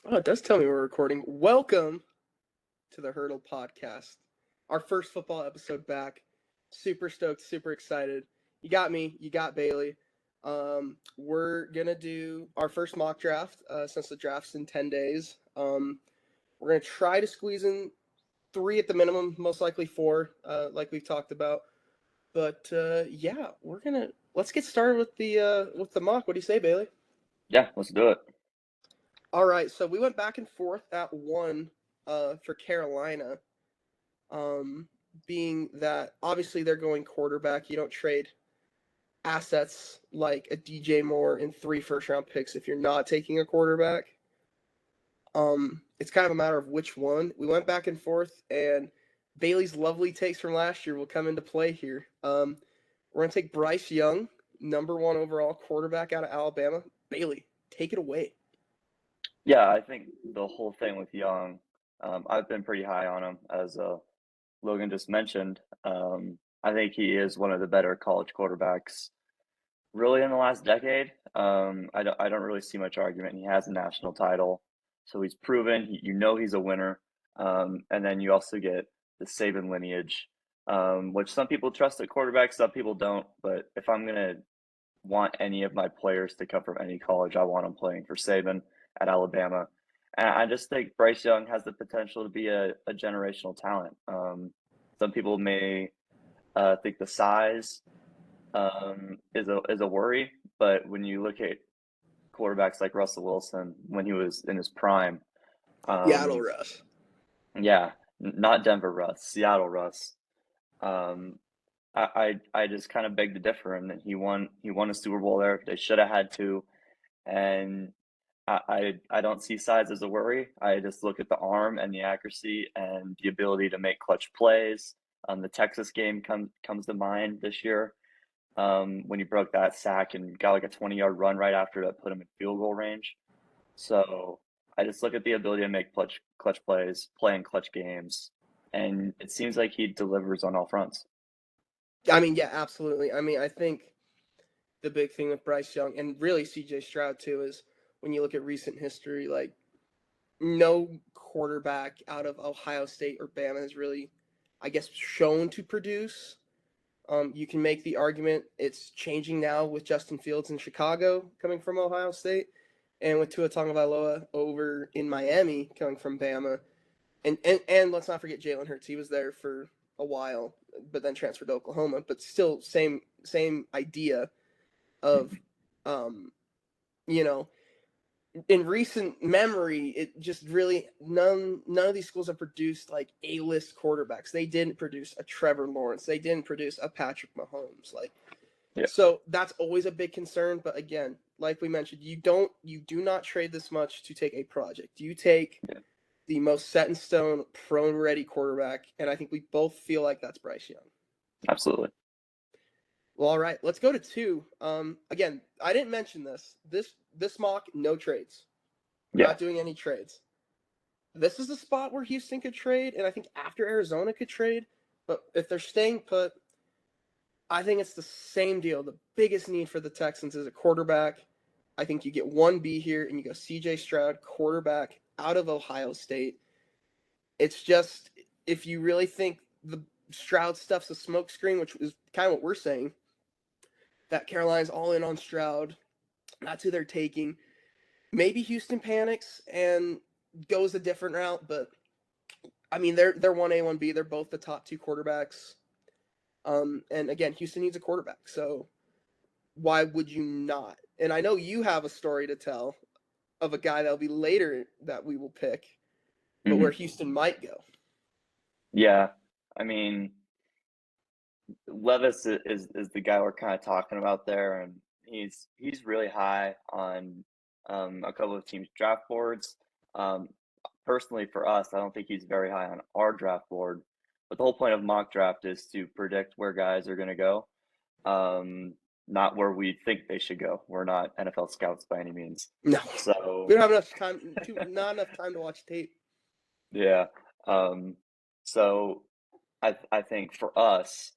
Oh, it does tell me we're recording. Welcome to the Hurdle Podcast. Our first football episode back. Super stoked, super excited. You got me, you got Bailey. We're gonna do our first mock draft since the draft's in 10 days. We're gonna try to squeeze in three at the minimum, most likely four, like we've talked about. But yeah, let's get started with the mock. What do you say, Bailey? Yeah, let's do it. All right, so we went back and forth at one for Carolina, um, being that obviously they're going quarterback. You don't trade assets like a DJ Moore and three first round picks if you're not taking a quarterback. It's kind of a matter of which one. We went back and forth, and Bailey's lovely takes from last year will come into play here. We're going to take Bryce Young, number one overall quarterback out of Alabama. Bailey, take it away. Yeah, I think the whole thing with Young, I've been pretty high on him, as Logan just mentioned. I think he is one of the better college quarterbacks really in the last decade. I don't really see much argument. He has a national title, so he's proven. He's a winner. And then you also get the Saban lineage, which some people trust at quarterback, some people don't. But if I'm gonna want any of my players to come from any college, I want them playing for Saban at Alabama. And I just think Bryce Young has the potential to be a generational talent. Some people may think the size is a worry, but when you look at quarterbacks like Russell Wilson when he was in his prime, Seattle um, Russ. yeah, not Denver Russ, Seattle Russ. Um, I just kind of beg to differ, and he won a Super Bowl there. They should have had two, and I don't see size as a worry. I just look at the arm and the accuracy and the ability to make clutch plays. The Texas game comes to mind this year, when he broke that sack and got like a 20-yard run right after that put him in field goal range. So I just look at the ability to make clutch plays, play in clutch games, and it seems like he delivers on all fronts. I mean, yeah, absolutely. I mean, I think the big thing with Bryce Young and really CJ Stroud too is when you look at recent history, like no quarterback out of Ohio State or Bama has really, I guess, shown to produce. You can make the argument it's changing now with Justin Fields in Chicago coming from Ohio State, and with Tua Tagovailoa over in Miami coming from Bama, and let's not forget Jalen Hurts. He was there for a while, but then transferred to Oklahoma. But still, same idea of, um, you know, in recent memory, it just really none of these schools have produced like A-list quarterbacks. They didn't produce a Trevor Lawrence. They didn't produce a Patrick Mahomes. Like, Yeah. so that's always a big concern. But again, like we mentioned, you do not trade this much to take a project. You take Yeah, the most set in stone, prone ready quarterback, and I think we both feel like that's Bryce Young. absolutely. Well, all right, let's go to two. Again, I didn't mention this. This mock, no trades. We're Yeah. not doing any trades. This is a spot where Houston could trade, and I think after Arizona could trade. But if they're staying put, I think it's the same deal. The biggest need for the Texans is a quarterback. I think you get 1B here, and you go CJ Stroud, quarterback out of Ohio State. It's just, if you really think the Stroud stuff's a smokescreen, which is kind of what we're saying, that Carolina's all in on Stroud, that's who they're taking. Maybe Houston panics and goes a different route, but I mean they're 1A 1B. They're both the top two quarterbacks. And again, Houston needs a quarterback, so why would you not? And I know you have a story to tell of a guy that'll be later that we will pick, but where hmm Houston might go. Yeah. I mean, Levis is the guy we're kind of talking about there, and he's really high on a couple of teams' draft boards. Um, Personally, for us, I don't think he's very high on our draft board. But the whole point of mock draft is to predict where guys are going to go, um, not where we think they should go. We're not NFL scouts by any means. No, we So don't have enough time. Not enough time to watch tape. yeah, um, so I think for us.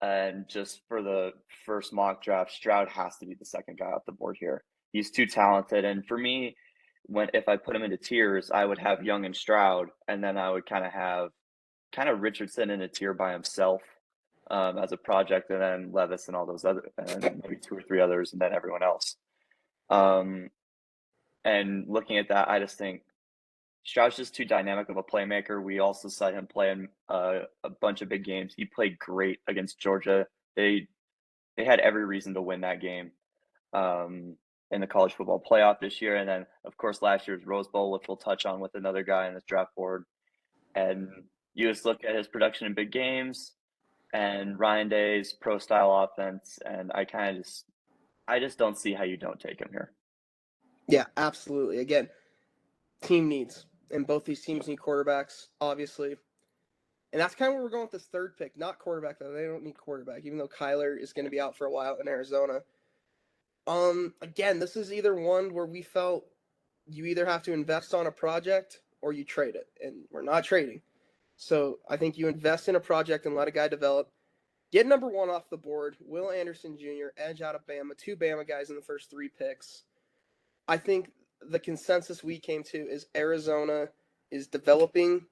And just for the first mock draft, Stroud has to be the second guy off the board here. He's too talented. And for me, if I put them into tiers, I would have Young and Stroud, and then I would kind of Richardson in a tier by himself as a project, and then Levis and all those other, and then maybe two or three others, and then everyone else. And looking at that, I just think Stroud's just too dynamic of a playmaker. We also saw him playing a bunch of big games. He played great against Georgia. They had every reason to win that game in the college football playoff this year, and then of course last year's Rose Bowl, which we'll touch on with another guy in this draft board. And you just look at his production in big games and Ryan Day's pro style offense, and I just don't see how you don't take him here. Yeah, absolutely. Again, team needs, and both these teams need quarterbacks, obviously. And that's kind of where we're going with this third pick. Not quarterback, though. They don't need quarterback, even though Kyler is going to be out for a while in Arizona. Again, this is either one where we felt you either have to invest on a project or you trade it, and we're not trading. So I think you invest in a project and let a guy develop. Get number one off the board. Will Anderson Jr., edge out of Bama. 2 Bama guys in the first 3 picks. I think the consensus we came to is Arizona is developing.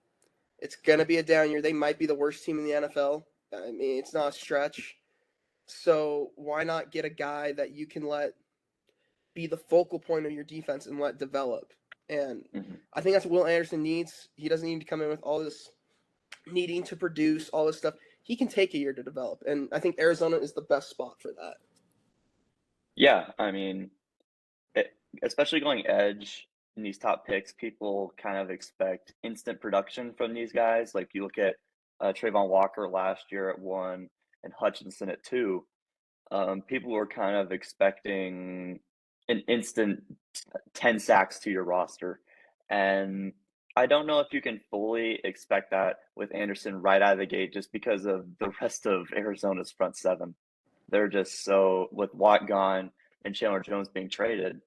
It's going to be a down year. They might be the worst team in the NFL. I mean, it's not a stretch. So why not get a guy that you can let be the focal point of your defense and let develop? And I think that's what Will Anderson needs. He doesn't need to come in with all this needing to produce, all this stuff. He can take a year to develop. And I think Arizona is the best spot for that. Yeah, I mean, especially going edge in these top picks, people kind of expect instant production from these guys. Like you look at Trayvon Walker last year at 1 and Hutchinson at 2. People were kind of expecting an instant 10 sacks to your roster. And I don't know if you can fully expect that with Anderson right out of the gate just because of the rest of Arizona's front 7. They're just so, with Watt gone and Chandler Jones being traded,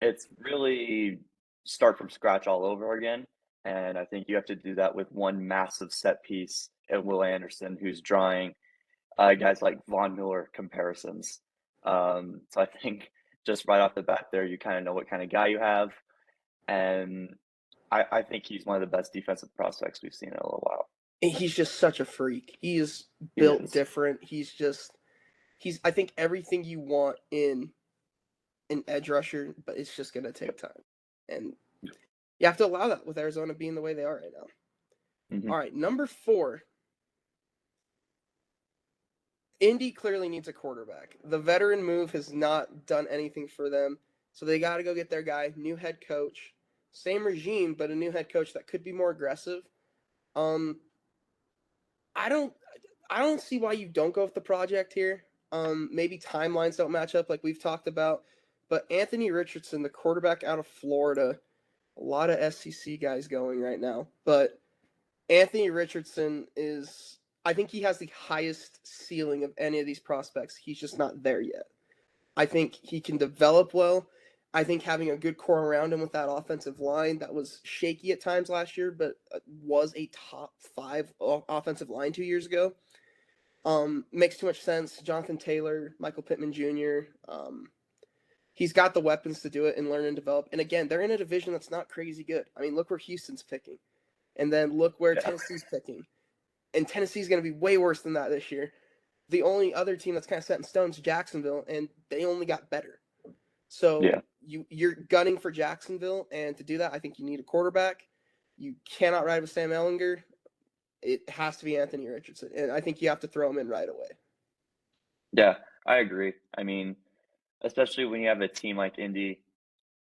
it's really start from scratch all over again. And I think you have to do that with one massive set piece at Will Anderson, who's drawing guys like Von Miller comparisons. So I think just right off the bat there, you kind of know what kind of guy you have. And I think he's one of the best defensive prospects we've seen in a little while. He's just such a freak. He is built different. He's I think everything you want in an edge rusher, but it's just going to take time. And you have to allow that with Arizona being the way they are right now. All right, number 4. Indy clearly needs a quarterback. The veteran move has not done anything for them, so they got to go get their guy, new head coach. Same regime, but a new head coach that could be more aggressive. I don't see why you don't go with the project here. Maybe timelines don't match up like we've talked about. But Anthony Richardson, the quarterback out of Florida, a lot of SEC guys going right now. But Anthony Richardson I think he has the highest ceiling of any of these prospects. He's just not there yet. I think he can develop well. I think having a good core around him with that offensive line that was shaky at times last year, but was a top 5 offensive line 2 years ago, makes too much sense. Jonathan Taylor, Michael Pittman Jr., he's got the weapons to do it and learn and develop. And again, they're in a division that's not crazy good. I mean, look where Houston's picking. And then look where Tennessee's picking. And Tennessee's going to be way worse than that this year. The only other team that's kind of set in stone is Jacksonville, and they only got better. So you're gunning for Jacksonville, and to do that, I think you need a quarterback. You cannot ride with Sam Ehlinger. It has to be Anthony Richardson, and I think you have to throw him in right away. Yeah, I agree. I mean, especially when you have a team like Indy,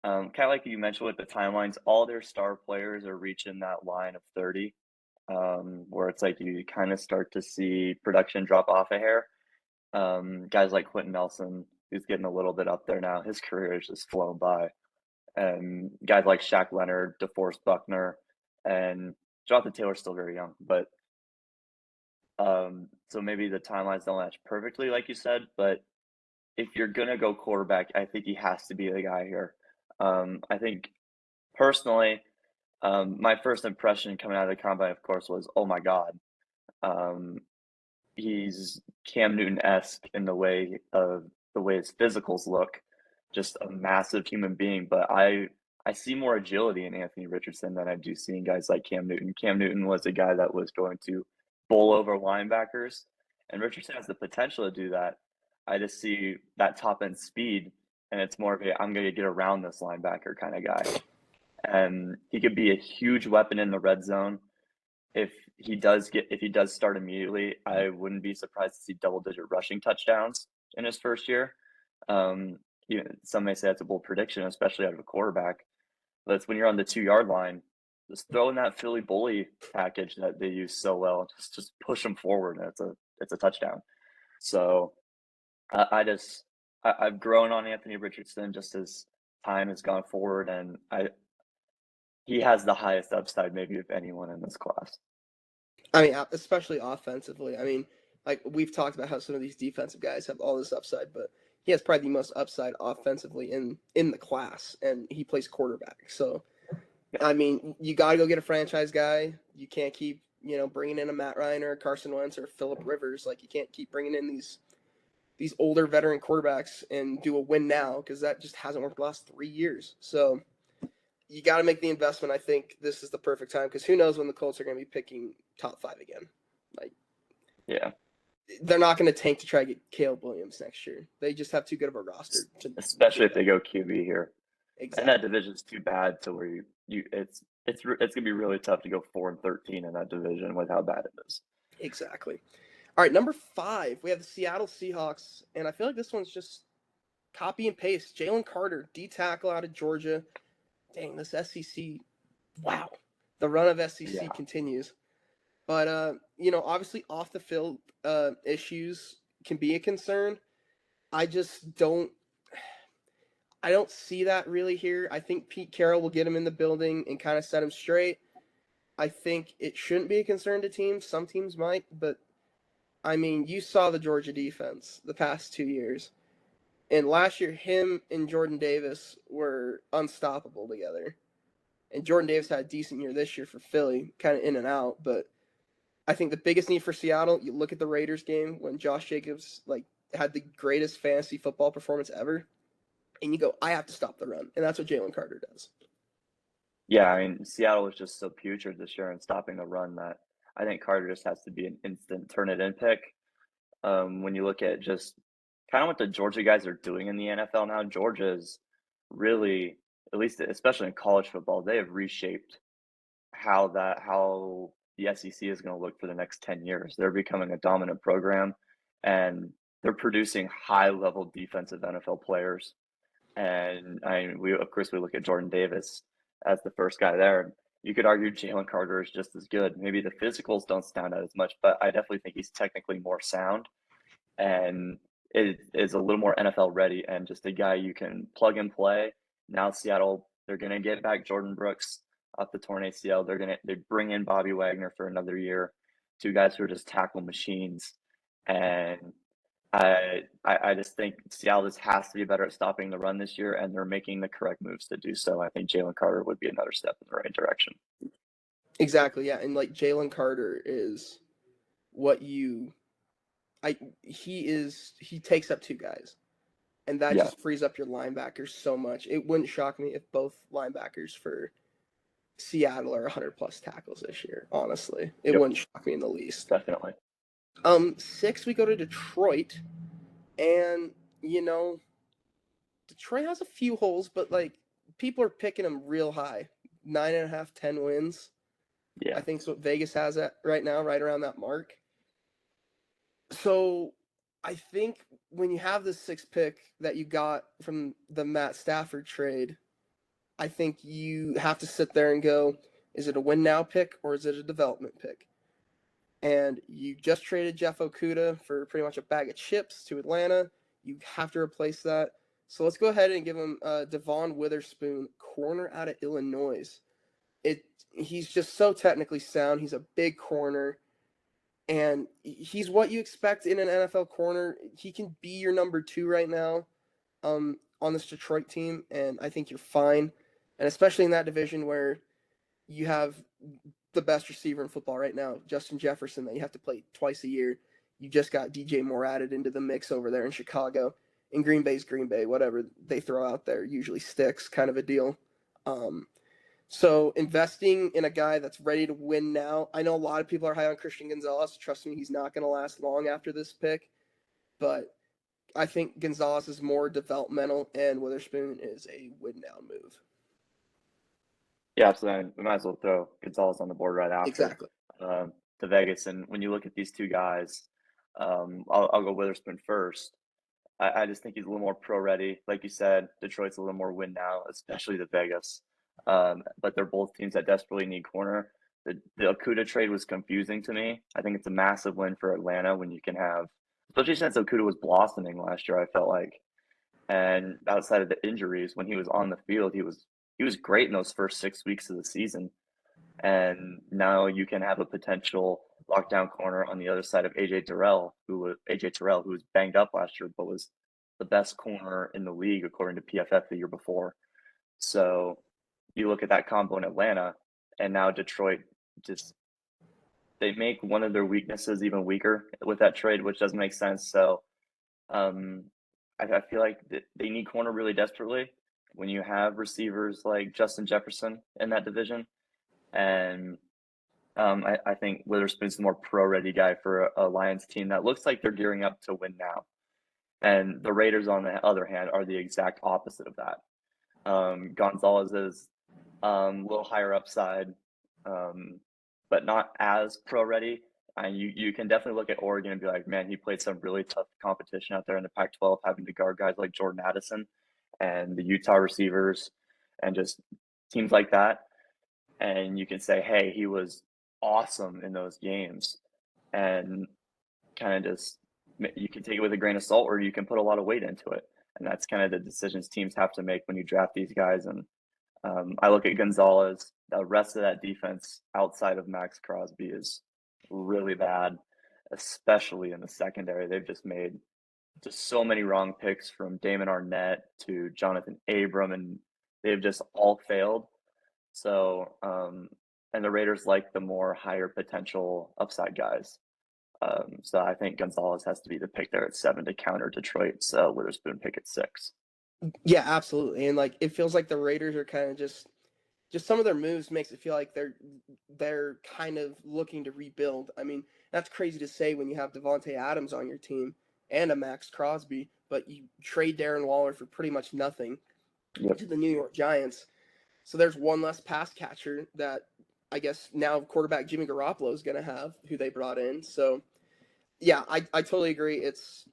kind of like you mentioned with the timelines, all their star players are reaching that line of 30, where it's like you kind of start to see production drop off a hair. Guys like Quentin Nelson, who's getting a little bit up there now, his career has just flown by. And guys like Shaq Leonard, DeForest Buckner, and Jonathan Taylor's still very young, but so maybe the timelines don't match perfectly, like you said, but if you're gonna go quarterback, I think he has to be the guy here. I think personally, my first impression coming out of the combine, of course, was, oh my God. He's Cam Newton-esque in the way his physicals look, just a massive human being. But I I see more agility in Anthony Richardson than I do seeing guys like Cam Newton. Cam Newton was a guy that was going to bowl over linebackers, and Richardson has the potential to do that. I just see that top end speed, and it's more of a I'm going to get around this linebacker kind of guy. And he could be a huge weapon in the red zone. If he does start immediately, I wouldn't be surprised to see double digit rushing touchdowns in his first year. Um, some may say that's a bold prediction, especially out of a quarterback. But it's when you're on the 2 yard line, just throw in that Philly bully package that they use so well. Just push them forward, and it's a touchdown. So I've grown on Anthony Richardson just as time has gone forward, and he has the highest upside maybe of anyone in this class. I mean, especially offensively. I mean, like we've talked about how some of these defensive guys have all this upside, but he has probably the most upside offensively in the class, and he plays quarterback. So, I mean, you got to go get a franchise guy. You can't keep bringing in a Matt Ryan or a Carson Wentz or Phillip Rivers. Like you can't keep bringing in these older veteran quarterbacks and do a win now because that just hasn't worked the last 3 years. So you got to make the investment. I think this is the perfect time because who knows when the Colts are going to be picking top 5 again. Like, Yeah, they're not going to tank to try to get Caleb Williams next year. They just have too good of a roster. especially if they go QB here. And Exactly. that division's too bad to where it's gonna be really tough to go 4-13 in that division with how bad it is. Exactly. All right, number 5, we have the Seattle Seahawks, and I feel like this one's just copy and paste. Jalen Carter, D tackle out of Georgia. Dang, this SEC, wow. The run of SEC Yeah, continues. But obviously off the field issues can be a concern. I just don't see that really here. I think Pete Carroll will get him in the building and kind of set him straight. I think it shouldn't be a concern to teams. Some teams might, but I mean, you saw the Georgia defense the past 2 years. And last year, him and Jordan Davis were unstoppable together. And Jordan Davis had a decent year this year for Philly, kind of in and out. But I think the biggest need for Seattle, you look at the Raiders game when Josh Jacobs had the greatest fantasy football performance ever, and you go, I have to stop the run, and that's what Jalen Carter does. yeah. I mean, Seattle was just so putrid this year in stopping the run that I think Carter just has to be an instant turn it in pick. When you look at just kind of what the Georgia guys are doing in the NFL now, Georgia is really, at least especially in college football, they have reshaped how the SEC is going to look for the next 10 years. They're becoming a dominant program, and they're producing high level defensive NFL players. And we of course we look at Jordan Davis as the first guy there. You could argue Jalen Carter is just as good. Maybe the physicals don't stand out as much, but I definitely think he's technically more sound and is a little more NFL ready and just a guy you can plug and play. Now Seattle, they're gonna get back Jordan Brooks off the torn ACL. They bring in Bobby Wagner for another year, 2 guys who are just tackle machines. And I just think Seattle just has to be better at stopping the run this year, and they're making the correct moves to do so. I think Jalen Carter would be another step in the right direction. Exactly, yeah. And Jalen Carter is what he takes up 2 guys. And that Yeah, just frees up your linebackers so much. It wouldn't shock me if both linebackers for Seattle are 100 plus tackles this year, honestly. It yep, wouldn't shock me in the least. definitely. 6, we go to Detroit. And, Detroit has a few holes, but people are picking them real high. 9.5, 10 wins. I Yeah, think is what Vegas has at right now, right around that mark. So I think when you have the 6th pick that you got from the Matt Stafford trade, I think you have to sit there and go, is it a win now pick or is it a development pick? And you just traded Jeff Okuda for pretty much a bag of chips to Atlanta. You have to replace that. So let's go ahead and give him Devon Witherspoon, corner out of Illinois. He's just so technically sound. He's a big corner, and he's what you expect in an NFL corner. He can be your number 2 right now on this Detroit team, and I think you're fine. And especially in that division where you have the best receiver in football right now, Justin Jefferson, that you have to play twice a year. You just got DJ Moore added into the mix over there in Chicago. In Green Bay's Green Bay, whatever they throw out there usually sticks, kind of a deal. So investing in a guy that's ready to win now. I know a lot of people are high on Christian Gonzalez. Trust me, he's not going to last long after this pick. But I think Gonzalez is more developmental, and Witherspoon is a win now move. Yeah, absolutely. We might as well throw Gonzalez on the board right after Exactly. to Vegas. And when you look at these two guys, I'll go Witherspoon first. I just think he's a little more pro ready. Like you said, Detroit's a little more win now, especially the Vegas. But they're both teams that desperately need corner. The Okuda trade was confusing to me. I think it's a massive win for Atlanta when you can have, especially since Okuda was blossoming last year, I felt like. And outside of the injuries, when he was on the field, he was great in those first 6 weeks of the season. And now you can have a potential lockdown corner on the other side of AJ Terrell, who was banged up last year, but was the best corner in the league according to PFF the year before. So you look at that combo in Atlanta, and now Detroit just they make one of their weaknesses even weaker with that trade, which doesn't make sense. So um, I feel like they need corner really desperately when you have receivers like Justin Jefferson in that division. And I think Witherspoon's the more pro-ready guy for a Lions team that looks like they're gearing up to win now. And the Raiders, on the other hand, are the exact opposite of that. Gonzalez is a little higher upside, but not as pro-ready. And you can definitely look at Oregon and be like, man, he played some really tough competition out there in the Pac-12, having to guard guys like Jordan Addison and the Utah receivers and just teams like that. And you can say, hey, he was awesome in those games, and kind of just you can take it with a grain of salt, or you can put a lot of weight into it, and that's kind of the decisions teams have to make when you draft these guys. And I look at Gonzalez. The rest of that defense outside of Max Crosby is really bad, especially in the secondary. They've just made just so many wrong picks from Damon Arnett to Jonathan Abram, and they've just all failed. So, and the Raiders like the more higher potential upside guys. So I think Gonzalez has to be the pick there at 7 to counter Detroit's Witherspoon pick at 6. Yeah, absolutely. And like it feels like the Raiders are kind of just some of their moves makes it feel like they're kind of looking to rebuild. I mean, that's crazy to say when you have Devontae Adams on your team and a Max Crosby, but you trade Darren Waller for pretty much nothing Yep. to the New York Giants. So there's one less pass catcher that I guess now quarterback Jimmy Garoppolo is going to have, who they brought in. So yeah, I totally agree. It's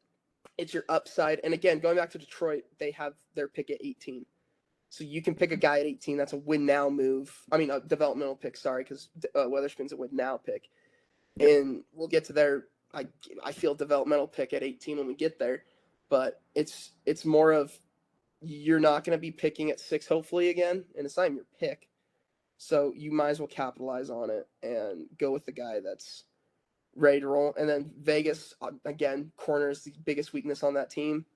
your upside. And again, going back to Detroit, they have their pick at 18. So you can pick a guy at 18. That's a win now move. I mean, a developmental pick. Sorry, because Witherspoon's a win now pick. Yep. And we'll get to their. I feel developmental pick at 18 when we get there, but it's more of you're not going to be picking at 6 hopefully again, and it's not even your pick. So you might as well capitalize on it and go with the guy that's ready to roll. And then Vegas again, corner is the biggest weakness on that team.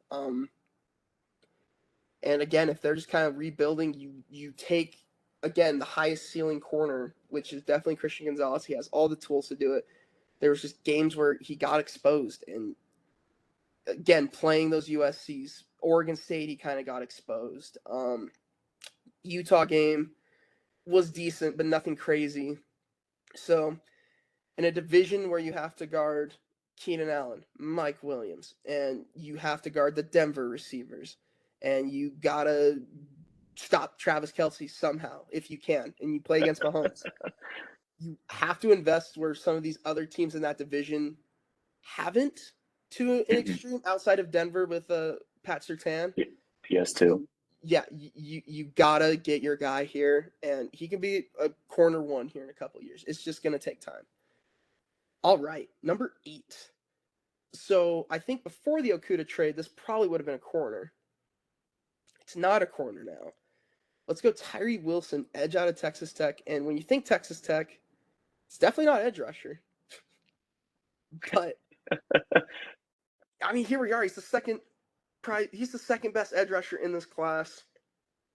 And again, if they're just kind of rebuilding, you take again the highest ceiling corner, which is definitely Christian Gonzalez. He has all the tools to do it. There was just games where he got exposed, and again, playing those USC's, Oregon State, he kind of got exposed. Utah game was decent, but nothing crazy. So, in a division where you have to guard Keenan Allen, Mike Williams, and you have to guard the Denver receivers, and you gotta stop Travis Kelce somehow if you can, and you play against Mahomes. You have to invest where some of these other teams in that division haven't to an extreme outside of Denver with Pat Surtain. PS2. Yeah, you gotta get your guy here, and he can be a corner one here in a couple years. It's just gonna take time. All right, number 8. So I think before the Okuda trade, this probably would have been a corner. It's not a corner now. Let's go Tyree Wilson, edge out of Texas Tech. And when you think Texas Tech, it's definitely not edge rusher. But I mean, here we are. He's the second best edge rusher in this class.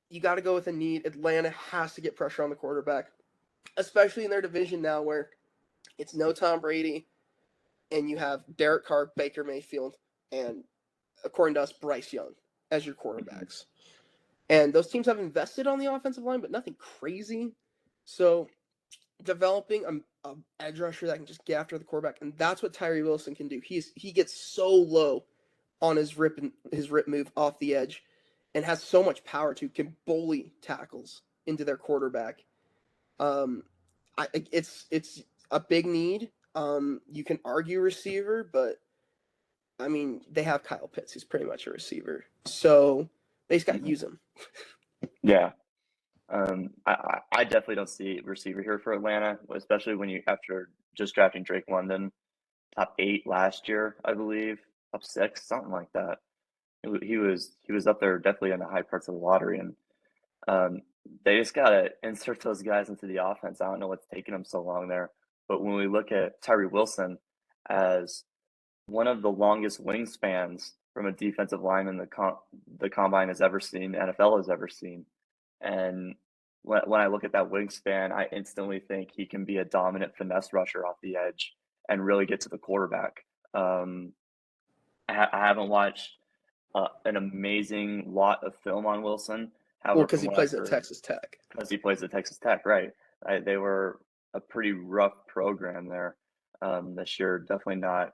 You got to go with a need. Atlanta has to get pressure on the quarterback, especially in their division now where it's no Tom Brady, and you have Derek Carr, Baker Mayfield, and according to us, Bryce Young as your quarterbacks. And those teams have invested on the offensive line, but nothing crazy. So developing a edge rusher that can just get after the quarterback, and that's what Tyree Wilson can do. He gets so low on his rip move off the edge, and has so much power to can bully tackles into their quarterback. Um, it's a big need. You can argue receiver, but I mean they have Kyle Pitts, who's pretty much a receiver, so they just got to use him. Yeah. I definitely don't see receiver here for Atlanta, especially when you after just drafting Drake London, top 8 last year, I believe, top 6, something like that. He was up there definitely in the high parts of the lottery, and um, they just gotta insert those guys into the offense. I don't know what's taking them so long there, but when we look at Tyree Wilson as one of the longest wingspans from a defensive lineman the combine has ever seen, the NFL has ever seen. And when I look at that wingspan, I instantly think he can be a dominant finesse rusher off the edge and really get to the quarterback. Um, I haven't watched an amazing lot of film on Wilson. Well, However, because from he what I've plays at heard, Texas Tech. because he plays at Texas Tech, right? They were a pretty rough program there this year. Definitely not.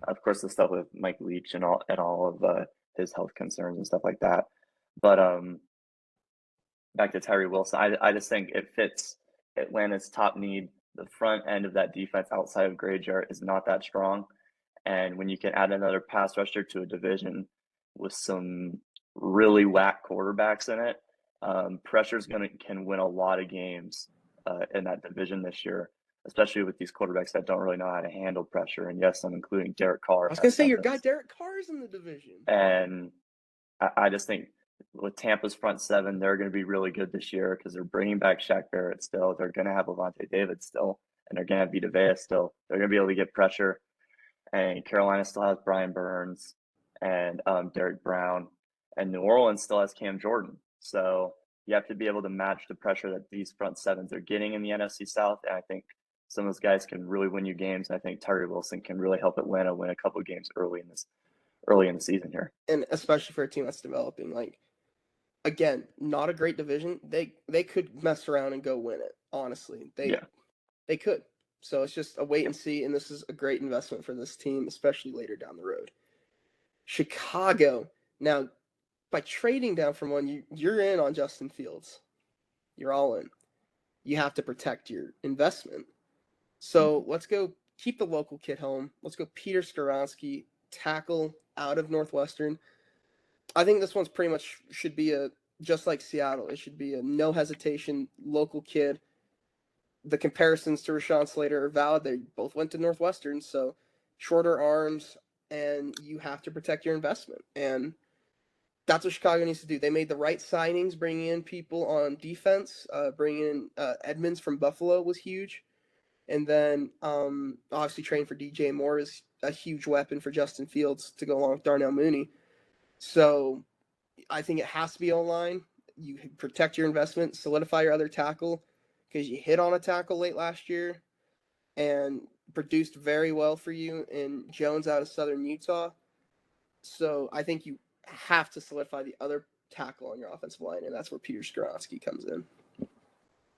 Of course, the stuff with Mike Leach and all of his health concerns and stuff like that. But back to Tyree Wilson, I just think it fits Atlanta's top need. The front end of that defense outside of Gray Jarrett is not that strong. And when you can add another pass rusher to a division with some really whack quarterbacks in it, pressure's can win a lot of games in that division this year, especially with these quarterbacks that don't really know how to handle pressure. And yes, I'm including Derek Carr I was in gonna that say your guy sentence. Derek Carr's in the division. And I just think with Tampa's front seven, they're going to be really good this year because they're bringing back Shaq Barrett still. They're going to have Levante David still, and they're going to have Vita Vea still. They're going to be able to get pressure. And Carolina still has Brian Burns and Derek Brown, and New Orleans still has Cam Jordan. So you have to be able to match the pressure that these front sevens are getting in the NFC South. And I think some of those guys can really win you games. And I think Tyree Wilson can really help Atlanta win a couple of games early in the season here. And especially for a team that's developing, like again, not a great division. They could mess around and go win it. Honestly, Yeah. they could. So it's just a wait and see, and this is a great investment for this team, especially later down the road. Chicago. Now, by trading down from one, you're in on Justin Fields. You're all in. You have to protect your investment. So let's go keep the local kid home. Let's go Peter Skoronsky, tackle out of Northwestern. I think this one's pretty much should be a just like Seattle. It should be a no hesitation local kid. The comparisons to Rashawn Slater are valid. They both went to Northwestern, so shorter arms, and you have to protect your investment. And that's what Chicago needs to do. They made the right signings, bringing in people on defense. Bringing in Edmonds from Buffalo was huge, and then obviously trading for DJ Moore is a huge weapon for Justin Fields to go along with Darnell Mooney. So I think it has to be O-line. You protect your investment, solidify your other tackle, because you hit on a tackle late last year and produced very well for you in Jones out of Southern Utah. So I think you have to solidify the other tackle on your offensive line, and that's where Peter Skoronsky comes in.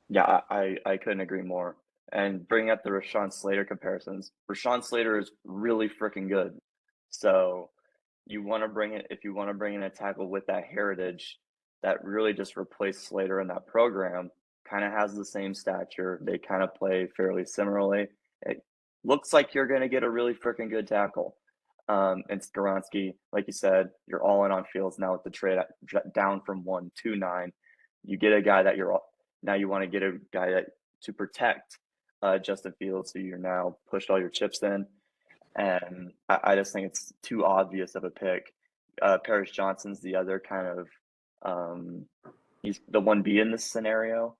Yeah, I couldn't agree more. And bringing up the Rashawn Slater comparisons, Rashawn Slater is really freaking good. So you want to bring it if you want to bring in a tackle with that heritage that really just replaced Slater in that program, kind of has the same stature. They kind of play fairly similarly. It looks like you're going to get a really freaking good tackle. And Skoronsky, like you said, you're all in on Fields now with the trade down from 1 to 9. You get a guy that now you want to get a guy that to protect Justin Fields, so you're now pushed all your chips in. And I just think it's too obvious of a pick. Paris Johnson's the other kind of he's the 1B in this scenario.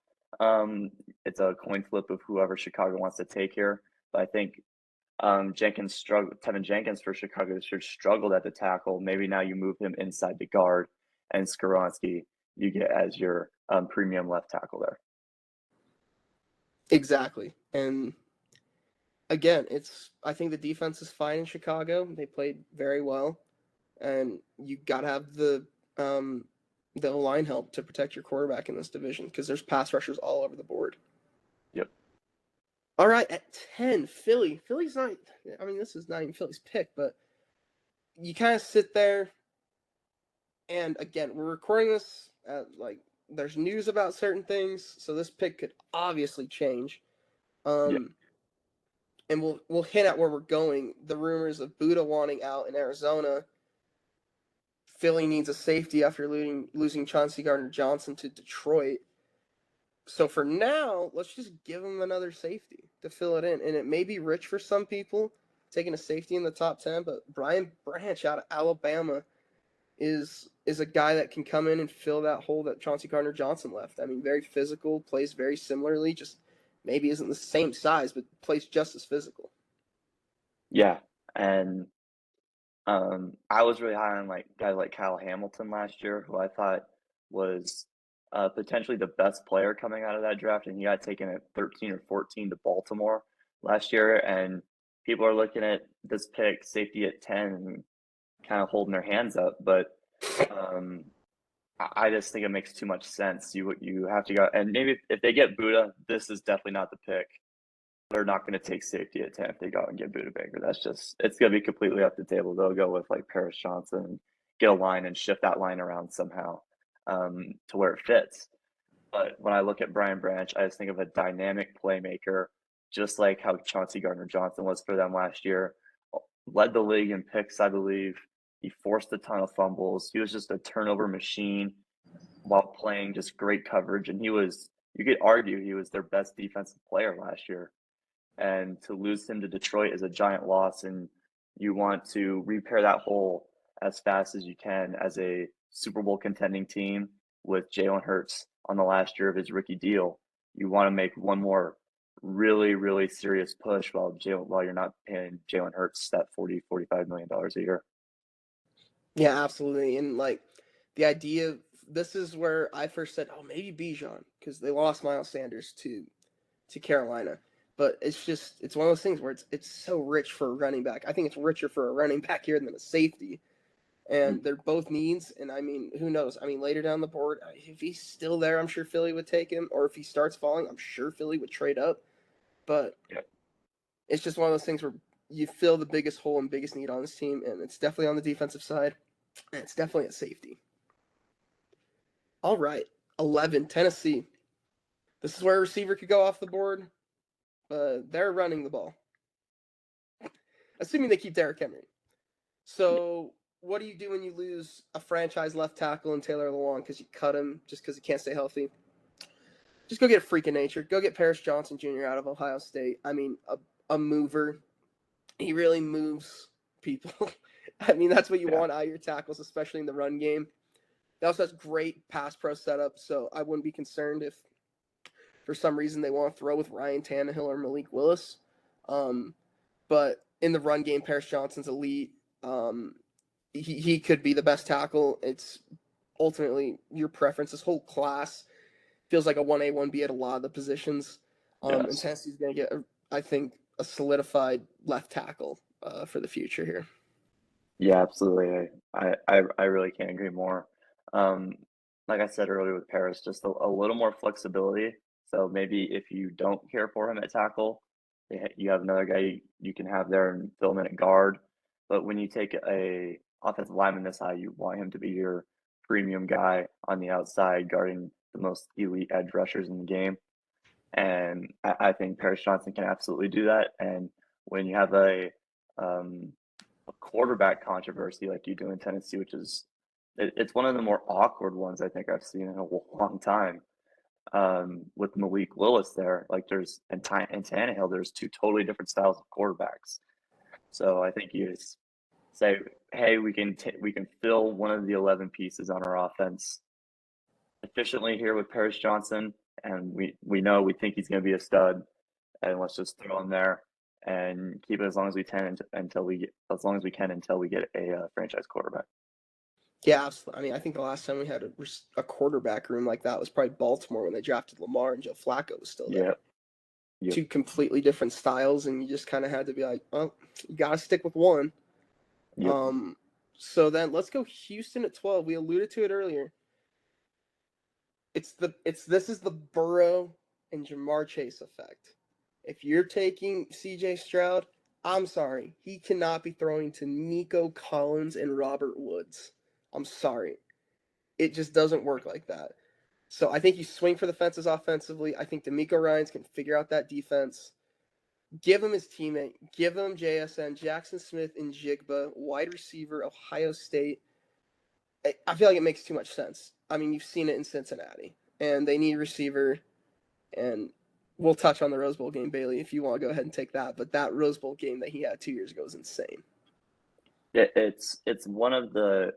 It's a coin flip of whoever Chicago wants to take here. But I think Tevin Jenkins for Chicago should struggled at the tackle. Maybe now you move him inside the guard, and Skoronsky you get as your premium left tackle there. Exactly. And again, I think the defense is fine in Chicago. They played very well, and you got to have the the line help to protect your quarterback in this division because there's pass rushers all over the board. Yep. All right, at 10, Philly. Philly's not. I mean, this is not even Philly's pick, but you kind of sit there, and again, we're recording this at like there's news about certain things, so this pick could obviously change. Yeah. And we'll hint at where we're going. The rumors of Buda wanting out in Arizona. Philly needs a safety after losing Chauncey Gardner-Johnson to Detroit. So for now, let's just give him another safety to fill it in. And it may be rich for some people, taking a safety in the top 10, but Brian Branch out of Alabama is a guy that can come in and fill that hole that Chauncey Gardner-Johnson left. I mean, very physical, plays very similarly, just maybe isn't the same size, but plays just as physical. Yeah. And I was really high on like guys like Kyle Hamilton last year, who I thought was potentially the best player coming out of that draft, and he got taken at 13 or 14 to Baltimore last year. And people are looking at this pick, safety at 10, and kind of holding their hands up. But um, I just think it makes too much sense. You have to go, and maybe if they get Buda, this is definitely not the pick. They're not going to take safety at 10 if they go out and get Buda Baker. That's just, it's going to be completely off the table. They'll go with like Paris Johnson, get a line and shift that line around somehow to where it fits. But when I look at Brian Branch, I just think of a dynamic playmaker, just like how Chauncey Gardner-Johnson was for them last year. Led the league in picks, I believe. He forced a ton of fumbles. He was just a turnover machine while playing just great coverage. And you could argue he was their best defensive player last year. And to lose him to Detroit is a giant loss, and you want to repair that hole as fast as you can as a Super Bowl contending team with Jalen Hurts on the last year of his rookie deal. You want to make one more really, really serious push while you're not paying Jalen Hurts that $40-45 million a year. Yeah, absolutely. And like the idea, this is where I first said, oh, maybe Bijan, because they lost Miles Sanders to Carolina. But it's one of those things where it's so rich for a running back. I think it's richer for a running back here than a safety. And they're both needs. And I mean, who knows? I mean, later down the board, if he's still there, I'm sure Philly would take him. Or if he starts falling, I'm sure Philly would trade up. But it's just one of those things where you fill the biggest hole and biggest need on this team. And it's definitely on the defensive side. And it's definitely at safety. All right. 11, Tennessee. This is where a receiver could go off the board. They're running the ball, assuming they keep Derrick Henry. So what do you do when you lose a franchise left tackle in Taylor Lewan because you cut him just because he can't stay healthy? Just go get a freak of nature. Go get Paris Johnson Jr. out of Ohio State. I mean, a mover. He really moves people. I mean, that's what you want out of your tackles, especially in the run game. He also has great pass pro setup, so I wouldn't be concerned if for some reason they want to throw with Ryan Tannehill or Malik Willis. But in the run game, Paris Johnson's elite. He could be the best tackle. It's ultimately your preference. This whole class feels like a 1A, 1B at a lot of the positions. And Tennessee's going to get, I think, a solidified left tackle for the future here. Yeah, absolutely. I really can't agree more. Like I said earlier with Paris, just a little more flexibility. So maybe if you don't care for him at tackle, you have another guy you can have there and fill him in at guard. But when you take a offensive lineman this high, you want him to be your premium guy on the outside guarding the most elite edge rushers in the game. And I think Paris Johnson can absolutely do that. And when you have a quarterback controversy like you do in Tennessee, which is it's one of the more awkward ones I think I've seen in a long time. With Malik Willis there, like there's and Tannehill, there's two totally different styles of quarterbacks. So I think you just say, hey, we can fill one of the 11 pieces on our offense efficiently here with Paris Johnson, and we think he's going to be a stud, and let's just throw him there and keep it as long as we can until we get a franchise quarterback. Yeah, absolutely. I mean, I think the last time we had a quarterback room like that was probably Baltimore when they drafted Lamar and Joe Flacco was still there. Yep. Two completely different styles, and you just kind of had to be like, well, you got to stick with one. Yep. So then let's go Houston at 12. We alluded to it earlier. This is the Burrow and Jamar Chase effect. If you're taking C.J. Stroud, I'm sorry, he cannot be throwing to Nico Collins and Robert Woods. I'm sorry, it just doesn't work like that. So I think you swing for the fences offensively. I think D'Amico Ryans can figure out that defense. Give him his teammate. Give him JSN, Jackson Smith, and Jigba, wide receiver, Ohio State. I feel like it makes too much sense. I mean, you've seen it in Cincinnati, and they need a receiver. And we'll touch on the Rose Bowl game, Bailey, if you want to go ahead and take that. But that Rose Bowl game that he had 2 years ago is insane. It's one of the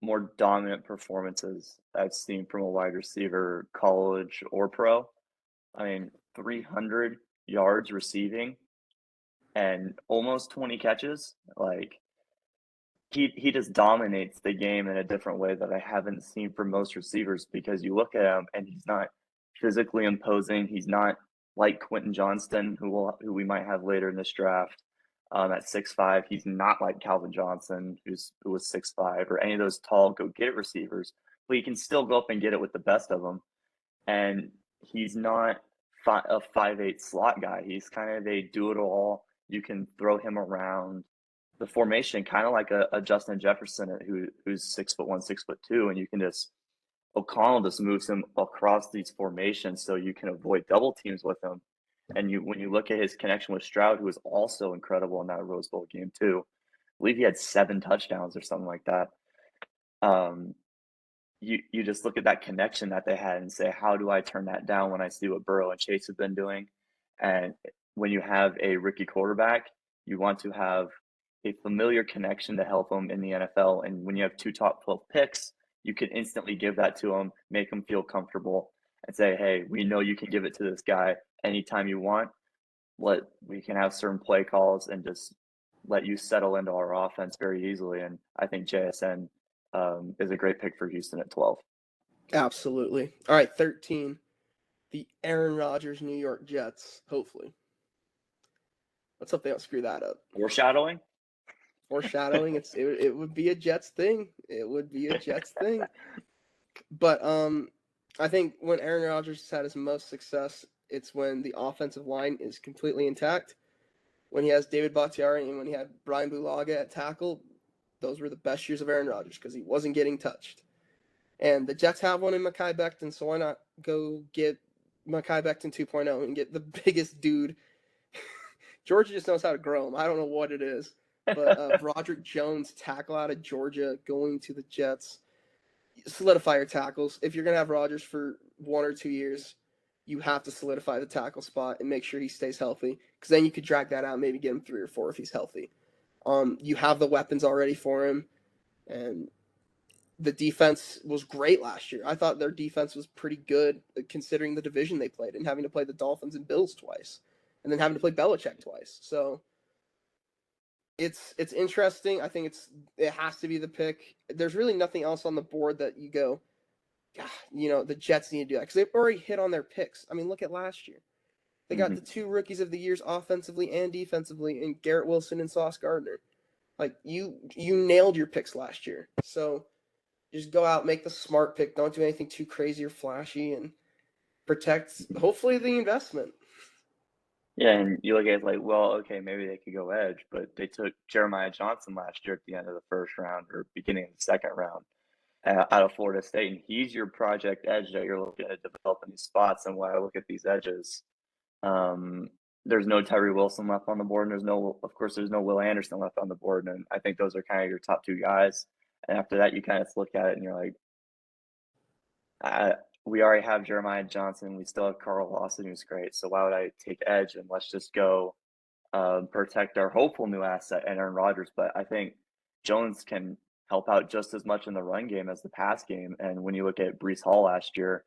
more dominant performances I've seen from a wide receiver, college or pro. I mean, 300 yards receiving and almost 20 catches. Like he just dominates the game in a different way that I haven't seen from most receivers, because you look at him and he's not physically imposing. He's not like Quentin Johnston, who we might have later in this draft, at 6'5". He's not like Calvin Johnson, who was 6'5", or any of those tall go get it receivers, but he can still go up and get it with the best of them. And he's not a 5'8" slot guy. He's kind of a do it all. You can throw him around the formation, kind of like a Justin Jefferson, who's 6'1", 6'2", and you can just O'Connell just moves him across these formations so you can avoid double teams with him. And when you look at his connection with Stroud, who was also incredible in that Rose Bowl game too, I believe he had 7 touchdowns or something like that. You just look at that connection that they had and say, how do I turn that down when I see what Burrow and Chase have been doing? And when you have a rookie quarterback, you want to have a familiar connection to help them in the NFL. And when you have 2 top 12 picks, you can instantly give that to them, make them feel comfortable, and say, hey, we know you can give it to this guy anytime you want. We can have certain play calls and just let you settle into our offense very easily. And I think JSN is a great pick for Houston at 12. Absolutely. All right, 13. The Aaron Rodgers New York Jets, hopefully. Let's hope they don't screw that up. Foreshadowing? Foreshadowing. It would be a Jets thing. It would be a Jets thing. But I think when Aaron Rodgers has had his most success, it's when the offensive line is completely intact. When he has David Bakhtiari and when he had Brian Bulaga at tackle, those were the best years of Aaron Rodgers because he wasn't getting touched. And the Jets have one in Mekhi Becton, so why not go get Mekhi Becton 2.0 and get the biggest dude? Georgia just knows how to grow him. I don't know what it is. But Broderick Jones, tackle out of Georgia, going to the Jets. Solidify your tackles. If you're going to have Rodgers for 1 or 2 years, you have to solidify the tackle spot and make sure he stays healthy, because then you could drag that out and maybe get him 3 or 4 if he's healthy. You have the weapons already for him, and the defense was great last year. I thought their defense was pretty good considering the division they played and having to play the Dolphins and Bills twice, and then having to play Belichick twice. So it's interesting. I think it has to be the pick. There's really nothing else on the board that you go, the Jets need to do that, because they've already hit on their picks. I mean, look at last year. They got the 2 rookies of the years offensively and defensively in Garrett Wilson and Sauce Gardner. Like, you nailed your picks last year. So just go out, make the smart pick. Don't do anything too crazy or flashy, and protect, hopefully, the investment. Yeah, and you look at it like, well, okay, maybe they could go edge, but they took Jeremiah Johnson last year at the end of the first round or beginning of the second round out of Florida State, and he's your project edge that you're looking at developing these spots. And when I look at these edges, there's no Tyree Wilson left on the board, and there's no Will Anderson left on the board, and I think those are kind of your top 2 guys. And after that, you kind of look at it and you're like, we already have Jeremiah Johnson. We still have Carl Lawson, who's great. So why would I take edge, and let's just go protect our hopeful new asset and Aaron Rodgers? But I think Jones can help out just as much in the run game as the pass game. And when you look at Breece Hall last year,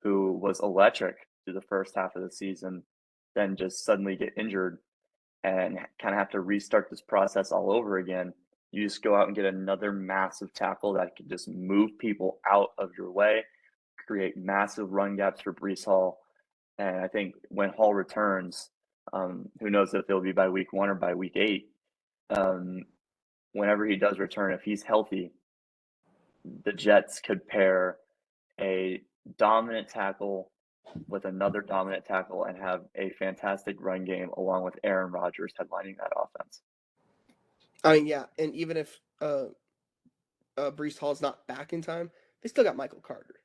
who was electric through the first half of the season, then just suddenly get injured and kind of have to restart this process all over again. You just go out and get another massive tackle that can just move people out of your way, create massive run gaps for Breece Hall. And I think when Hall returns, who knows if it'll be by week 1 or by week 8, whenever he does return, if he's healthy, the Jets could pair a dominant tackle with another dominant tackle and have a fantastic run game along with Aaron Rodgers headlining that offense. I mean, yeah, and even if Brees Hall's not back in time, they still got Michael Carter,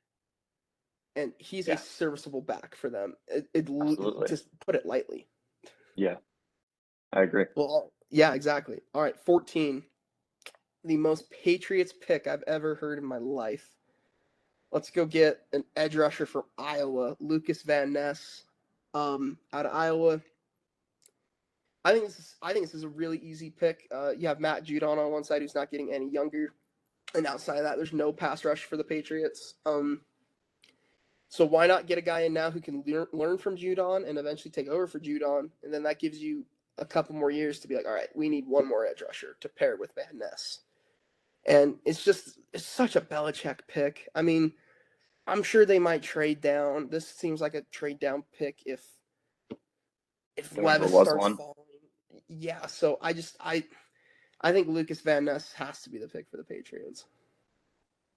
and he's a Yeah, serviceable back for them. absolutely. Just put it lightly. Yeah, I agree. Well, yeah, exactly. All right, 14, the most Patriots pick I've ever heard in my life. Let's go get an edge rusher from Iowa, Lucas Van Ness, out of Iowa. I think this is a really easy pick. You have Matt Judon on one side, who's not getting any younger, and outside of that, there's no pass rush for the Patriots. So why not get a guy in now who can learn from Judon and eventually take over for Judon, and then that gives you a couple more years to be like, all right, we need one more edge rusher to pair with Van Ness. And it's such a Belichick pick. I mean, I'm sure they might trade down. This seems like a trade down pick if There ever Levis was starts one. falling. Yeah, so I think Lucas Van Ness has to be the pick for the Patriots.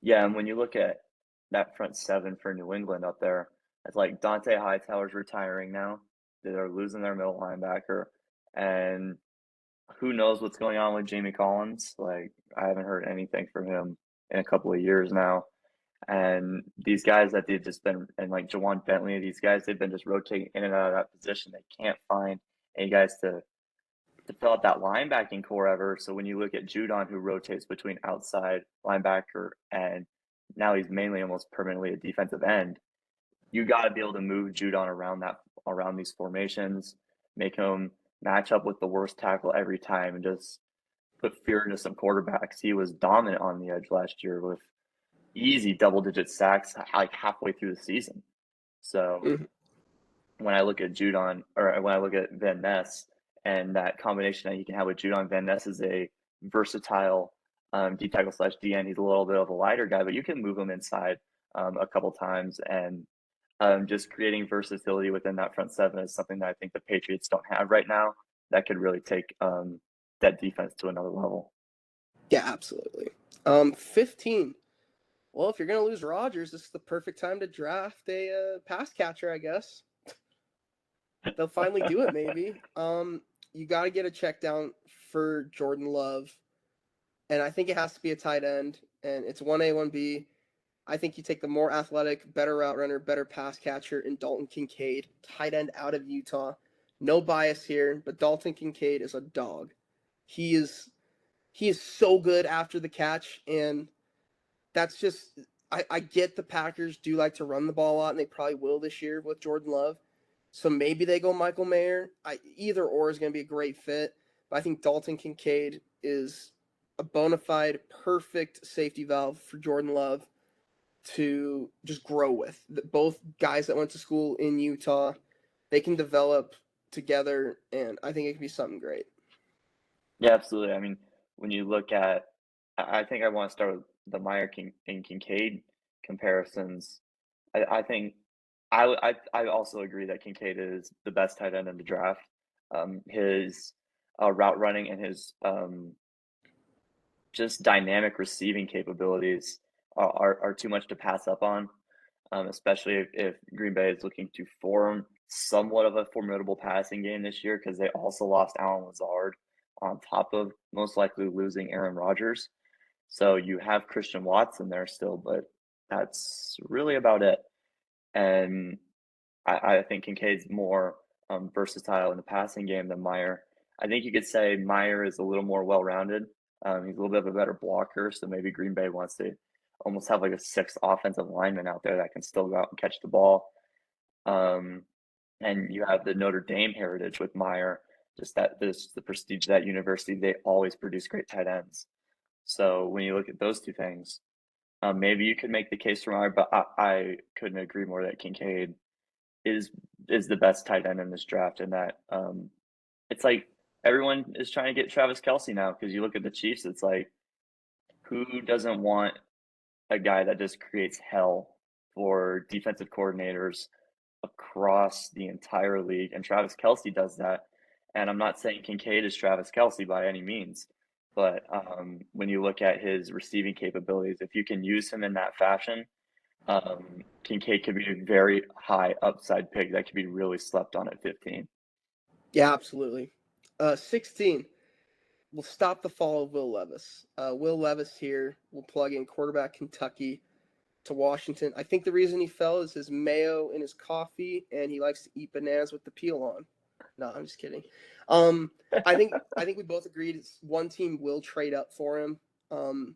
Yeah, and when you look at that front seven for New England up there, it's like Dante Hightower's retiring now. They're losing their middle linebacker, and who knows what's going on with Jamie Collins? Like, I haven't heard anything from him in a couple of years now. And these guys that they've just been, and like Jawan Bentley, these guys, they've been just rotating in and out of that position. They can't find any guys to fill out that linebacking core ever. So when you look at Judon, who rotates between outside linebacker and now he's mainly almost permanently a defensive end, you got to be able to move Judon around these formations, make him match up with the worst tackle every time, and just put fear into some quarterbacks. He was dominant on the edge last year with easy double-digit sacks like halfway through the season. So Mm-hmm. when I look at Judon, or when I look at Van Ness, and that combination that you can have with Judon, Van Ness is a versatile D tackle slash DN. He's a little bit of a lighter guy, but you can move him inside a couple times, and just creating versatility within that front seven is something that I think the Patriots don't have right now. That could really take that defense to another level. Yeah, absolutely. 15. Well, if you're gonna lose Rodgers, this is the perfect time to draft a pass catcher, I guess. They'll finally do it, maybe. You got to get a check down for Jordan Love, and I think it has to be a tight end, and it's 1A, 1B. I think you take the more athletic, better route runner, better pass catcher in Dalton Kincaid, tight end out of Utah. No bias here, but Dalton Kincaid is a dog. He is he is so good after the catch, and that's just I get the Packers do like to run the ball a lot, and they probably will this year with Jordan Love. So maybe they go Michael Mayer. Either or is going to be a great fit. But I think Dalton Kincaid is a bona fide, perfect safety valve for Jordan Love to just grow with. Both guys that went to school in Utah, they can develop together, and I think it could be something great. Yeah, absolutely. I mean, when you look at, I think I want to start with the Meyer King and Kincaid comparisons. I think I also agree that Kincaid is the best tight end in the draft. His route running and his just dynamic receiving capabilities are too much to pass up on, especially if Green Bay is looking to form somewhat of a formidable passing game this year because they also lost Alan Lazard on top of most likely losing Aaron Rodgers. So you have Christian Watson there still, but that's really about it. And I think Kincaid's more versatile in the passing game than Meyer. I think you could say Meyer is a little more well-rounded. He's a little bit of a better blocker, so maybe Green Bay wants to almost have like a sixth offensive lineman out there that can still go out and catch the ball. Um, and you have the Notre Dame heritage with Meyer, just that this the prestige of that university. They always produce great tight ends. So when you look at those two things, maybe you could make the case for Meyer, but I couldn't agree more that Kincaid is is the best tight end in this draft, and that it's like everyone is trying to get Travis Kelsey now because you look at the Chiefs, it's like who doesn't want a guy that just creates hell for defensive coordinators across the entire league, and Travis Kelsey does that. And I'm not saying Kincaid is Travis Kelsey by any means, but when you look at his receiving capabilities, if you can use him in that fashion, Kincaid could be a very high upside pick that could be really slept on at 15. Yeah, absolutely. 16. We'll stop the fall of Will Levis. Will Levis here will plug in quarterback Kentucky to Washington. I think the reason he fell is his mayo in his coffee, and he likes to eat bananas with the peel on. No, I'm just kidding. Um, I think we both agreed one team will trade up for him. Um,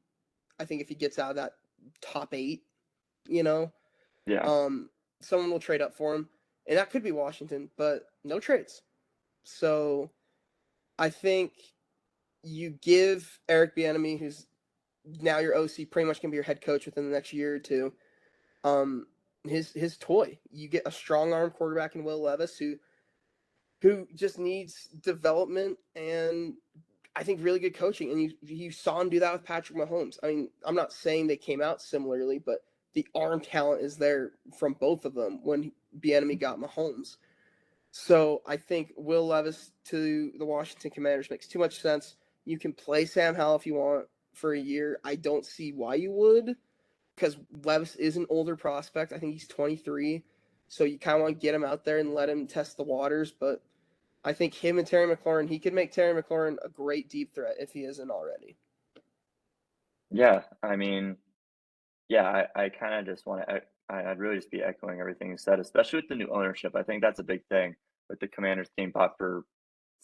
I think if he gets out of that top 8, you know, Yeah. um, someone will trade up for him, and that could be Washington, but no trades. So I think you give Eric Bieniemy, who's now your OC, pretty much going to be your head coach within the next year or two. His toy. You get a strong arm quarterback in Will Levis who just needs development and I think really good coaching. And you saw him do that with Patrick Mahomes. I mean, I'm not saying they came out similarly, but the arm talent is there from both of them when Bieniemy got Mahomes. So I think Will Levis to the Washington Commanders makes too much sense. You can play Sam Howell if you want for a year. I don't see why you would, because Levis is an older prospect. I think he's 23. So you kind of want to get him out there and let him test the waters. But I think him and Terry McLaurin, he could make Terry McLaurin a great deep threat if he isn't already. Yeah. I mean, yeah, I kind of just want to, I'd really just be echoing everything you said, especially with the new ownership. I think that's a big thing with the Commanders being bought for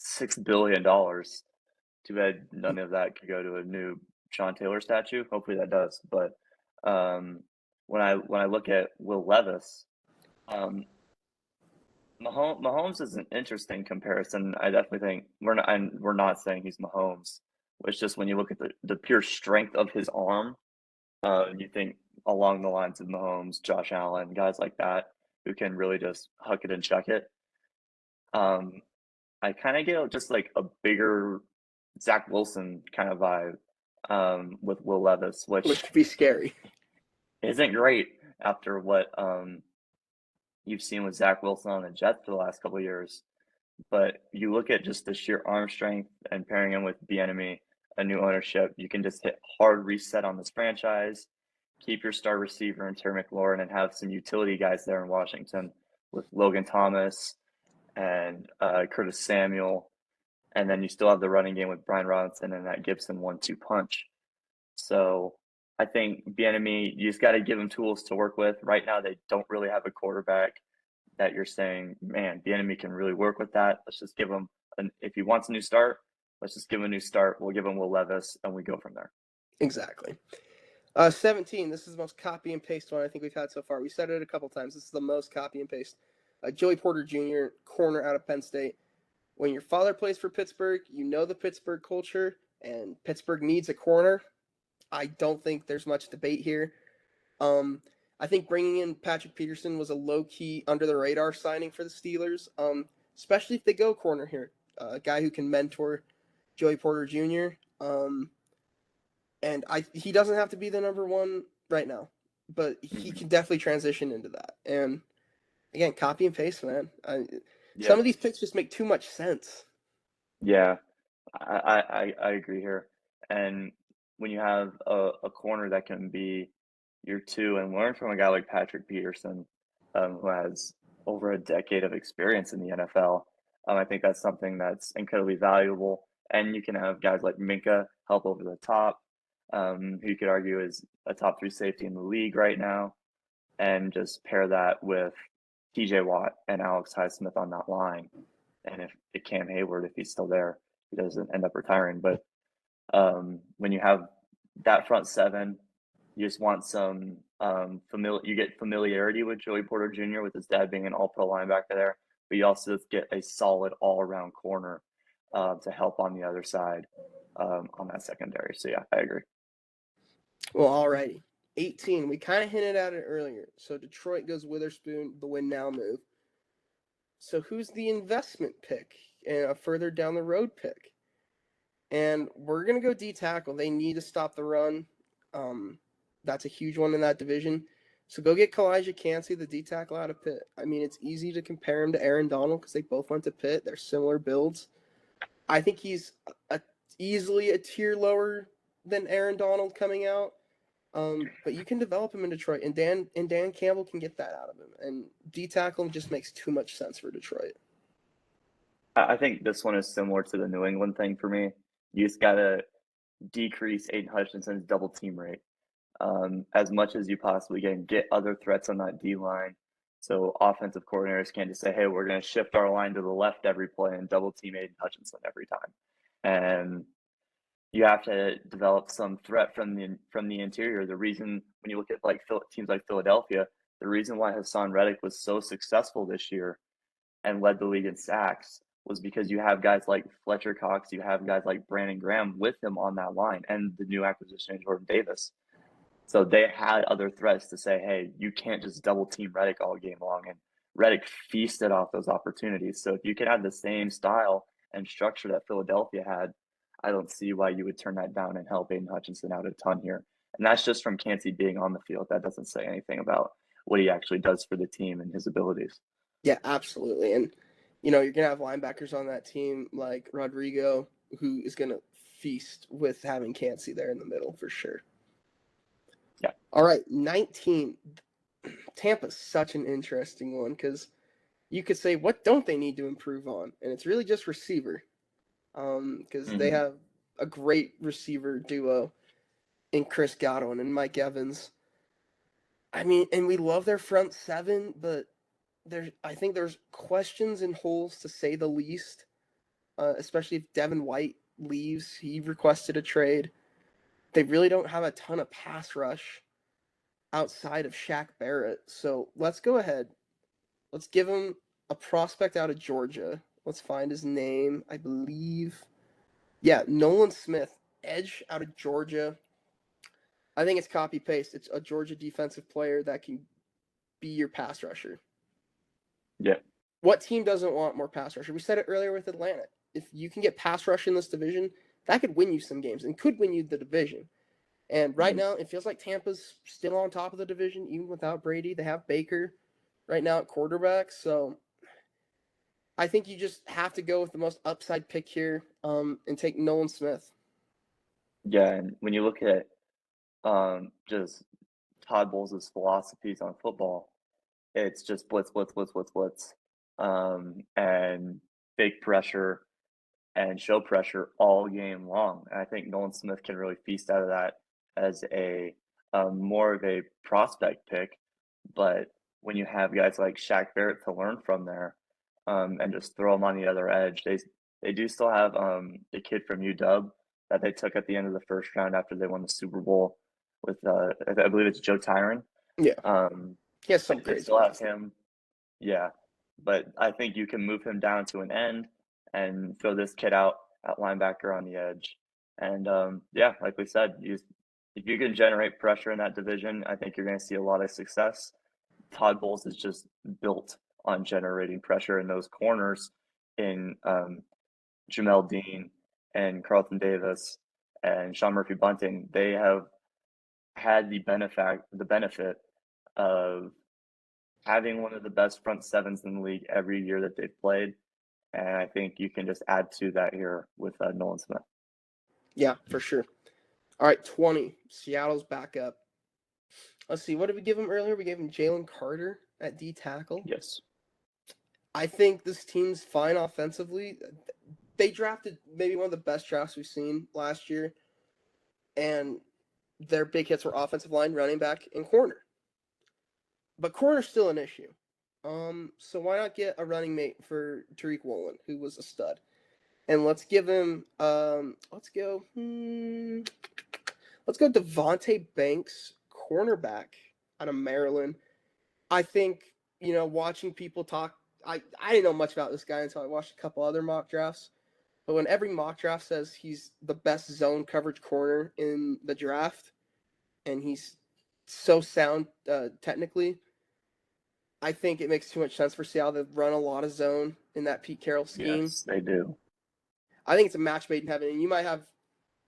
$6 billion. Too bad none of that could go to a new Sean Taylor statue. Hopefully that does. But when I look at Will Levis, um, Mahomes is an interesting comparison. I definitely think we're not saying he's Mahomes. It's just when you look at the pure strength of his arm, you think along the lines of Mahomes, Josh Allen, guys like that who can really just huck it and chuck it. Um, I kind of get just like a bigger Zach Wilson kind of vibe with Will Levis, Which which could be scary. isn't great after what you've seen with Zach Wilson on the Jets for the last couple of years. But you look at just the sheer arm strength and pairing him with Bieniemy, a new ownership, you can just hit hard reset on this franchise, keep your star receiver in Terry McLaurin, and have some utility guys there in Washington with Logan Thomas and Curtis Samuel, and then you still have the running game with Brian Robinson and that Gibson 1-2 punch. So I think Bieniemy, you just got to give him tools to work with. Right now, they don't really have a quarterback that you're saying, man, Bieniemy can really work with that. Let's just give him if he wants a new start, let's just give him a new start. We'll give him Will Levis, and we go from there. Exactly. 17. This is the most copy and paste one I think we've had so far. We said it a couple times. This is the most copy and paste. Joey Porter Jr., corner out of Penn State. When your father plays for Pittsburgh, you know the Pittsburgh culture, and Pittsburgh needs a corner. I don't think there's much debate here. Um, I think bringing in Patrick Peterson was a low key, under the radar signing for the Steelers, especially if they go corner here. A guy who can mentor Joey Porter Jr. And he doesn't have to be the number one right now, but he Mm-hmm. can definitely transition into that. And again, copy and paste, man. Some Yeah, of these picks just make too much sense. yeah, I agree here. And when you have a corner that can be your two and learn from a guy like Patrick Peterson, who has over a decade of experience in the NFL, I think that's something that's incredibly valuable. And you can have guys like Minka help over the top, who you could argue is a top 3 safety in the league right now, and just pair that with TJ Watt and Alex Highsmith on that line. And if Cam Hayward, if he's still there, he doesn't end up retiring. But when you have that front seven, you just want some you get familiarity with Joey Porter Jr. with his dad being an all-pro linebacker there, but you also get a solid all-around corner to help on the other side on that secondary. So yeah, I agree. Well, alrighty. 18. We kind of hinted at it earlier. So Detroit goes Witherspoon, the win now move. So who's the investment pick and a further down the road pick? And we're gonna go D tackle. They need to stop the run. That's a huge one in that division. So go get Kalijah Cansey, the D tackle out of Pitt. I mean, it's easy to compare him to Aaron Donald because they both went to Pitt. They're similar builds. I think he's easily a tier lower than Aaron Donald coming out. But you can develop him in Detroit, and Dan Campbell can get that out of him. And D tackle just makes too much sense for Detroit. I think this one is similar to the New England thing for me. You just gotta decrease Aiden Hutchinson's double team rate as much as you possibly can. Get other threats on that D line, so offensive coordinators can't just say, "Hey, we're going to shift our line to the left every play and double team Aiden Hutchinson every time." And you have to develop some threat from the interior. The reason when you look at like teams like Philadelphia, the reason why Hassan Reddick was so successful this year and led the league in sacks was because you have guys like Fletcher Cox, you have guys like Brandon Graham with him on that line, and the new acquisition Jordan Davis. So they had other threats to say, hey, you can't just double team Reddick all game long. And Reddick feasted off those opportunities. So if you can have the same style and structure that Philadelphia had, I don't see why you would turn that down and help Aiden Hutchinson out a ton here. And that's just from Cansey being on the field. That doesn't say anything about what he actually does for the team and his abilities. Yeah, absolutely. And, you're going to have linebackers on that team like Rodrigo, who is going to feast with having Cansey there in the middle for sure. Yeah. All right, 19. Tampa's such an interesting one because you could say, what don't they need to improve on? And it's really just receiver because they have a great receiver duo in Chris Godwin and Mike Evans. I mean, and we love their front seven, but I think there's questions and holes to say the least, especially if Devin White leaves. He requested a trade. They really don't have a ton of pass rush outside of Shaq Barrett. So let's go ahead. Let's give him a prospect out of Georgia. Let's find his name. I believe. Yeah, Nolan Smith, edge out of Georgia. I think it's copy paste. It's a Georgia defensive player that can be your pass rusher. Yeah. What team doesn't want more pass rusher? We said it earlier with Atlanta. If you can get pass rush in this division, that could win you some games and could win you the division. And right now, it feels like Tampa's still on top of the division, even without Brady. They have Baker right now at quarterback. So I think you just have to go with the most upside pick here and take Nolan Smith. Yeah, and when you look at just Todd Bowles' philosophies on football, it's just blitz, blitz, blitz, blitz, blitz, and fake pressure and show pressure all game long. And I think Nolan Smith can really feast out of that as a more of a prospect pick. But when you have guys like Shaq Barrett to learn from there, and just throw them on the other edge, they do still have the kid from UW that they took at the end of the first round after they won the Super Bowl with I believe it's Joe Tyron. Yeah, he has some They crazy still have last him. Yeah, but I think you can move him down to an end and throw this kid out at linebacker on the edge. And yeah, like we said, if you can generate pressure in that division, I think you're going to see a lot of success. Todd Bowles is just built on generating pressure in those corners in Jamel Dean and Carlton Davis and Sean Murphy Bunting. They have had the benefit of having one of the best front sevens in the league every year that they've played. And I think you can just add to that here with Nolan Smith. Yeah, for sure. All right, 20. Seattle's back up. Let's see. What did we give him earlier? We gave him Jalen Carter at D tackle. Yes. I think this team's fine offensively. They drafted maybe one of the best drafts we've seen last year. And their big hits were offensive line, running back, and corner. But corner's still an issue. So why not get a running mate for Tariq Woolen, who was a stud? And let's give him let's go Devontae Banks, cornerback out of Maryland. I think, watching people talk, I didn't know much about this guy until I watched a couple other mock drafts. But when every mock draft says he's the best zone coverage corner in the draft, and he's so sound technically, I think it makes too much sense for Seattle to run a lot of zone in that Pete Carroll scheme. Yes, they do. I think it's a match made in heaven, and you might have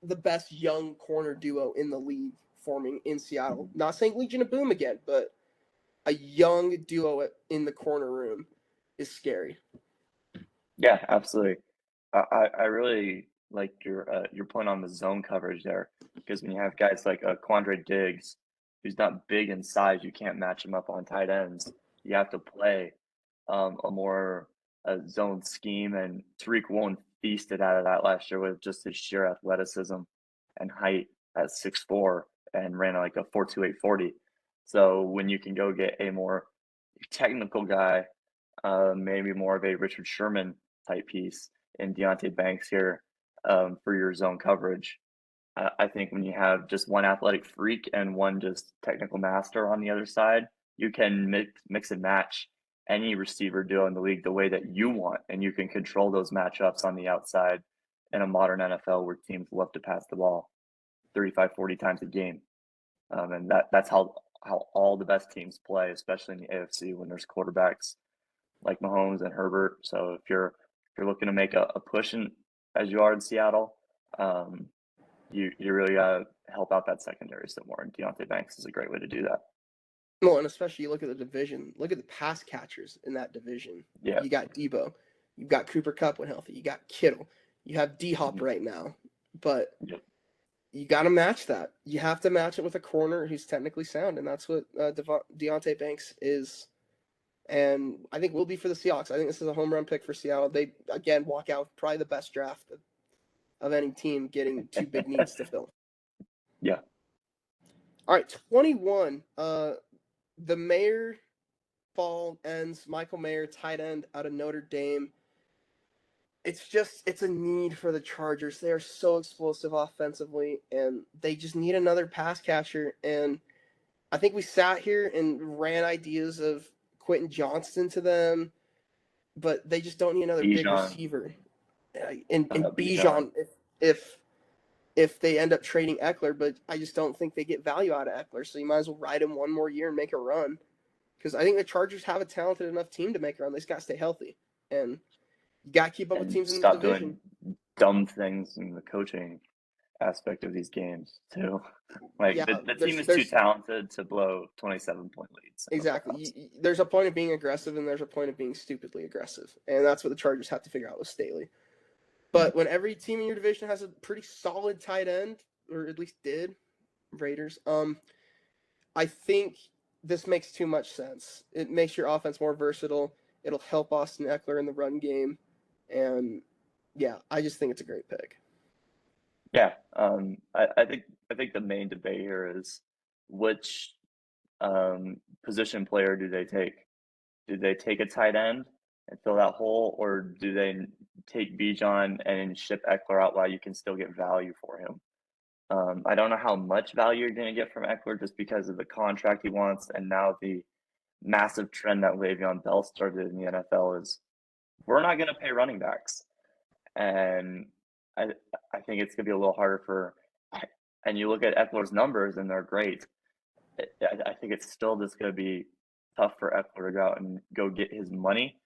the best young corner duo in the league forming in Seattle. Not saying Legion of Boom again, but a young duo in the corner room is scary. Yeah, absolutely. I really your point on the zone coverage there, because when you have guys like Quandre Diggs, who's not big in size, you can't match him up on tight ends. You have to play a more zone scheme, and Tariq Woolen feasted out of that last year with just his sheer athleticism and height at 6'4" and ran like a 4.28 40. So when you can go get a more technical guy, maybe more of a Richard Sherman type piece in Deontay Banks here for your zone coverage. I think when you have just one athletic freak and one just technical master on the other side, you can mix and match any receiver duo in the league the way that you want, and you can control those matchups on the outside in a modern NFL where teams love to pass the ball 35, 40 times a game. And that's how all the best teams play, especially in the AFC when there's quarterbacks like Mahomes and Herbert. So if you're looking to make a push as you are in Seattle, you really gotta help out that secondary some more. And Deontay Banks is a great way to do that. Well, and especially you look at the division. Look at the pass catchers in that division. Yeah. You got Debo. You've got Cooper Kupp when healthy. You got Kittle. You have D-Hop right now. But you got to match that. You have to match it with a corner who's technically sound, and that's what Deontay Banks is. And I think will be for the Seahawks. I think this is a home run pick for Seattle. They, again, walk out with probably the best draft of any team, getting two big needs to fill. Yeah. All right, 21. The Mayer ball ends. Michael Mayer, tight end out of Notre Dame. It's a need for the Chargers. They are so explosive offensively, and they just need another pass catcher. And I think we sat here and ran ideas of Quentin Johnston to them, but they just don't need another big receiver. And Bijan, if they end up trading Eckler, but I just don't think they get value out of Eckler. So you might as well ride him one more year and make a run. Because I think the Chargers have a talented enough team to make a run. They just got to stay healthy. And you got to keep up with teams in the division. Stop doing dumb things in the coaching aspect of these games, too. Like, yeah, the team is too talented to blow 27-point leads. Exactly. There's a point of being aggressive, and there's a point of being stupidly aggressive. And that's what the Chargers have to figure out with Staley. But when every team in your division has a pretty solid tight end, or at least did, Raiders, I think this makes too much sense. It makes your offense more versatile. It'll help Austin Eckler in the run game. And, yeah, I just think it's a great pick. Yeah, I think the main debate here is which position player do they take? Do they take a tight end and fill that hole, or do they take Bijan and ship Eckler out while you can still get value for him? I don't know how much value you're going to get from Eckler just because of the contract he wants, and now the massive trend that Le'Veon Bell started in the NFL is we're not going to pay running backs, and I think it's going to be a little harder for. And you look at Eckler's numbers, and they're great. I think it's still just going to be tough for Eckler to go out and go get his money.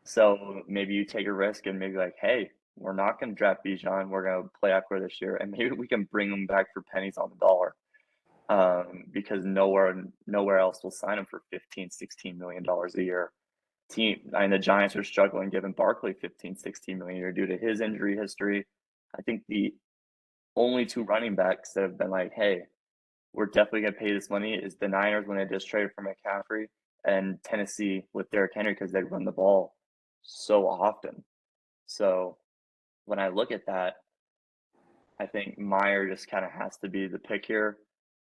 So maybe you take a risk and maybe like, hey, we're not going to draft Bijan. We're going to play Eckler this year, and maybe we can bring him back for pennies on the dollar, because nowhere else will sign him for $15-16 million a year. The Giants are struggling giving Barkley $15-16 million a year due to his injury history. I think the only two running backs that have been like, hey, we're definitely going to pay this money is the Niners when they just traded for McCaffrey, and Tennessee with Derrick Henry because they run the ball so often. So when I look at that, I think Meyer just kind of has to be the pick here.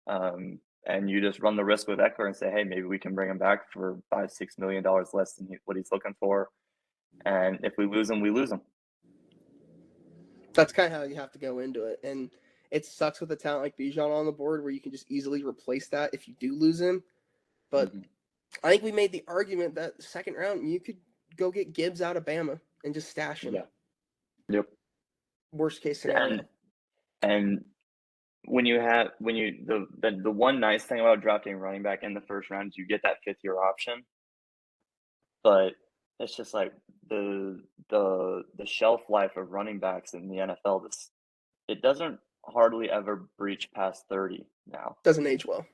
And you just run the risk with Eckler and say, hey, maybe we can bring him back for $5-6 million less than what he's looking for. And if we lose him, we lose him. That's kind of how you have to go into it. And it sucks with a talent like Bijan on the board where you can just easily replace that if you do lose him. But I think we made the argument that second round, you could go get Gibbs out of Bama and just stash him. Yeah. Yep. Worst case scenario. And the one nice thing about drafting running back in the first round is you get that 5th-year option. But it's just like the shelf life of running backs in the NFL, it doesn't hardly ever breach past 30 now. Doesn't age well.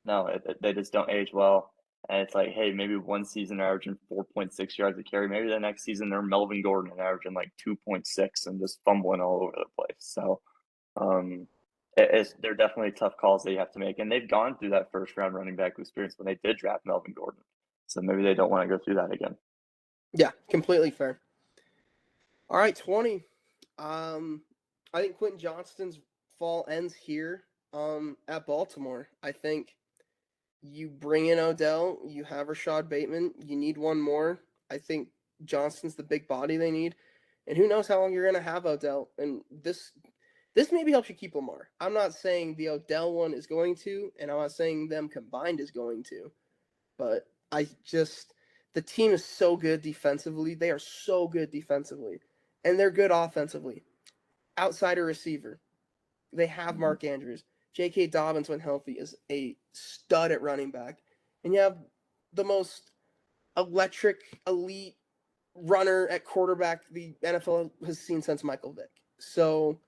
No, they just don't age well. And it's like, hey, maybe one season they're averaging 4.6 yards a carry. Maybe the next season they're Melvin Gordon and averaging like 2.6 and just fumbling all over the place. So um, they're definitely tough calls that you have to make. And they've gone through that first round running back experience when they did draft Melvin Gordon. So maybe they don't want to go through that again. Yeah, completely fair. All right, 20. I think Quentin Johnston's fall ends here at Baltimore. I think you bring in Odell, you have Rashad Bateman, you need one more. I think Johnston's the big body they need. And who knows how long you're going to have Odell. And this maybe helps you keep Lamar. I'm not saying the Odell one is going to, and I'm not saying them combined is going to. But the team is so good defensively. They are so good defensively. And they're good offensively. Outside a receiver, they have Mark Andrews. J.K. Dobbins, when healthy, is a stud at running back. And you have the most electric, elite runner at quarterback the NFL has seen since Michael Vick. So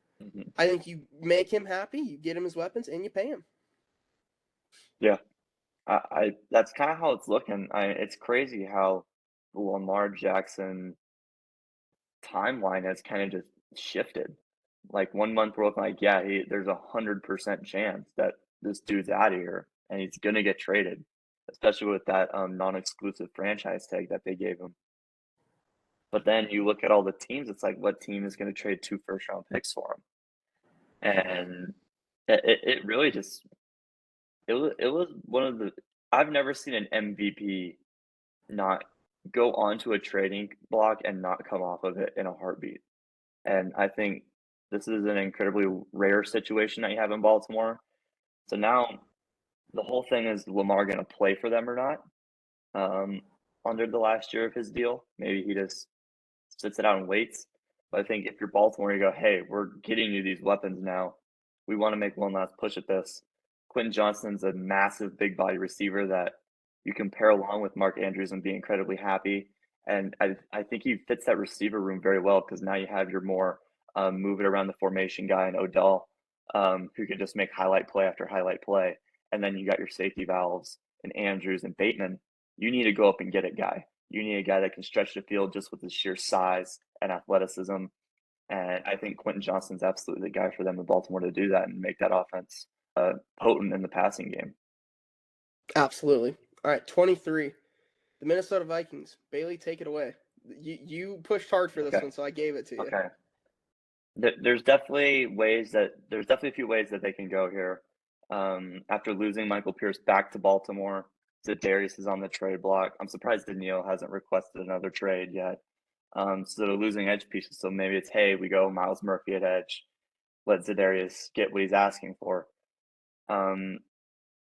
I think you make him happy, you get him his weapons, and you pay him. Yeah. I that's kind of how it's looking. It's crazy how the Lamar Jackson timeline has kind of just shifted. Like 1 month we're looking like, yeah, there's 100% chance that this dude's out of here and he's gonna get traded, especially with that non-exclusive franchise tag that they gave him. But then you look at all the teams, it's like, what team is going to trade 2 first-round picks for him? And it really just it was one of the I've never seen an MVP not go onto a trading block and not come off of it in a heartbeat. And I think this is an incredibly rare situation that you have in Baltimore. So now the whole thing is Lamar going to play for them or not under the last year of his deal. Maybe he just sits it out and waits. But I think if you're Baltimore, you go, hey, we're getting you these weapons now. We want to make one last push at this. Quentin Johnston's a massive big body receiver that you can pair along with Mark Andrews and be incredibly happy. And I think he fits that receiver room very well because now you have your more move it around the formation guy and Odell, who can just make highlight play after highlight play. And then you got your safety valves and Andrews and Bateman. You need to go up and get it, guy. You need a guy that can stretch the field just with his sheer size and athleticism. And I think Quentin Johnston's absolutely the guy for them in Baltimore to do that and make that offense potent in the passing game. Absolutely. All right, 23. The Minnesota Vikings. Bailey, take it away. You pushed hard for this one, so I gave it to you. Okay. There's definitely a few ways that they can go here. After losing Michael Pierce back to Baltimore, Za'Darius is on the trade block. I'm surprised Daniil hasn't requested another trade yet. So they're losing edge pieces. So maybe it's, hey, we go Miles Murphy at edge. Let Za'Darius get what he's asking for.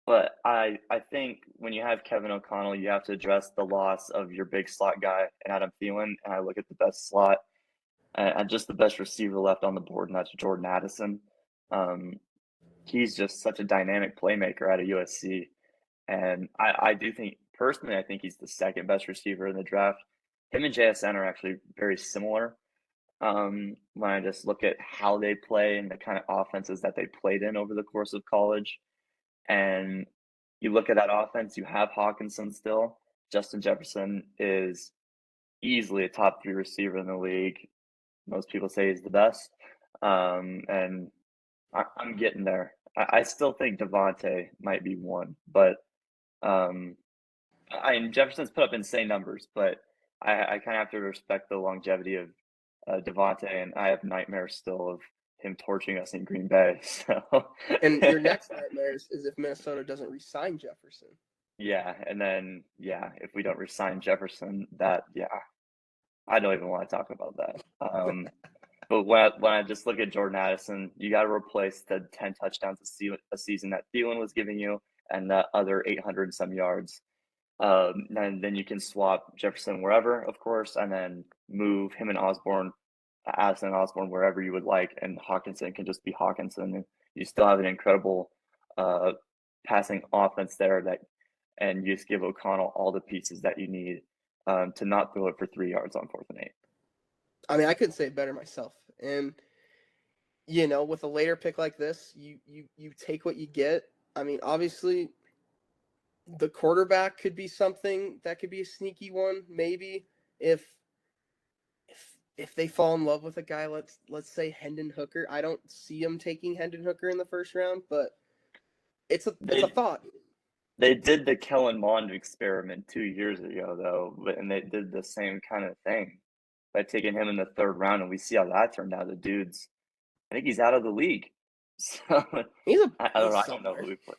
But I think when you have Kevin O'Connell, you have to address the loss of your big slot guy and Adam Thielen. And I look at the best slot and just the best receiver left on the board, and that's Jordan Addison. He's just such a dynamic playmaker out of USC. And I do think, personally, I think he's the second best receiver in the draft. Him and JSN are actually very similar when I just look at how they play and the kind of offenses that they played in over the course of college. And you look at that offense, you have Hawkinson still. Justin Jefferson is easily a top 3 receiver in the league. Most people say he's the best. And I'm getting there. I still think Devontae might be one, but Jefferson's put up insane numbers, but I kind of have to respect the longevity of Devontae, and I have nightmares still of him torching us in Green Bay. So, and your next nightmare is if Minnesota doesn't re-sign Jefferson. Yeah, and then if we don't re-sign Jefferson, I don't even want to talk about that. But when I just look at Jordan Addison, you got to replace the 10 touchdowns a season that Thielen was giving you, and that other 800 and some yards. And then you can swap Jefferson wherever, of course, and then move him and Addison and Osborne wherever you would like, and Hawkinson can just be Hawkinson. You still have an incredible passing offense there and you just give O'Connell all the pieces that you need to not throw it for 3 yards on 4th and 8. I mean, I couldn't say it better myself. And with a later pick like this, you take what you get. I mean, obviously, The quarterback could be something that could be a sneaky one, maybe if if they fall in love with a guy. Let's say Hendon Hooker. I don't see him taking Hendon Hooker in the first round, but it's a They thought. they did the Kellen Mond experiment 2 years ago though, and they did the same kind of thing by taking him in the third round, and we see how that turned out. The dude's, I think he's out of the league. So I don't know. He's I don't know somewhere. who he put.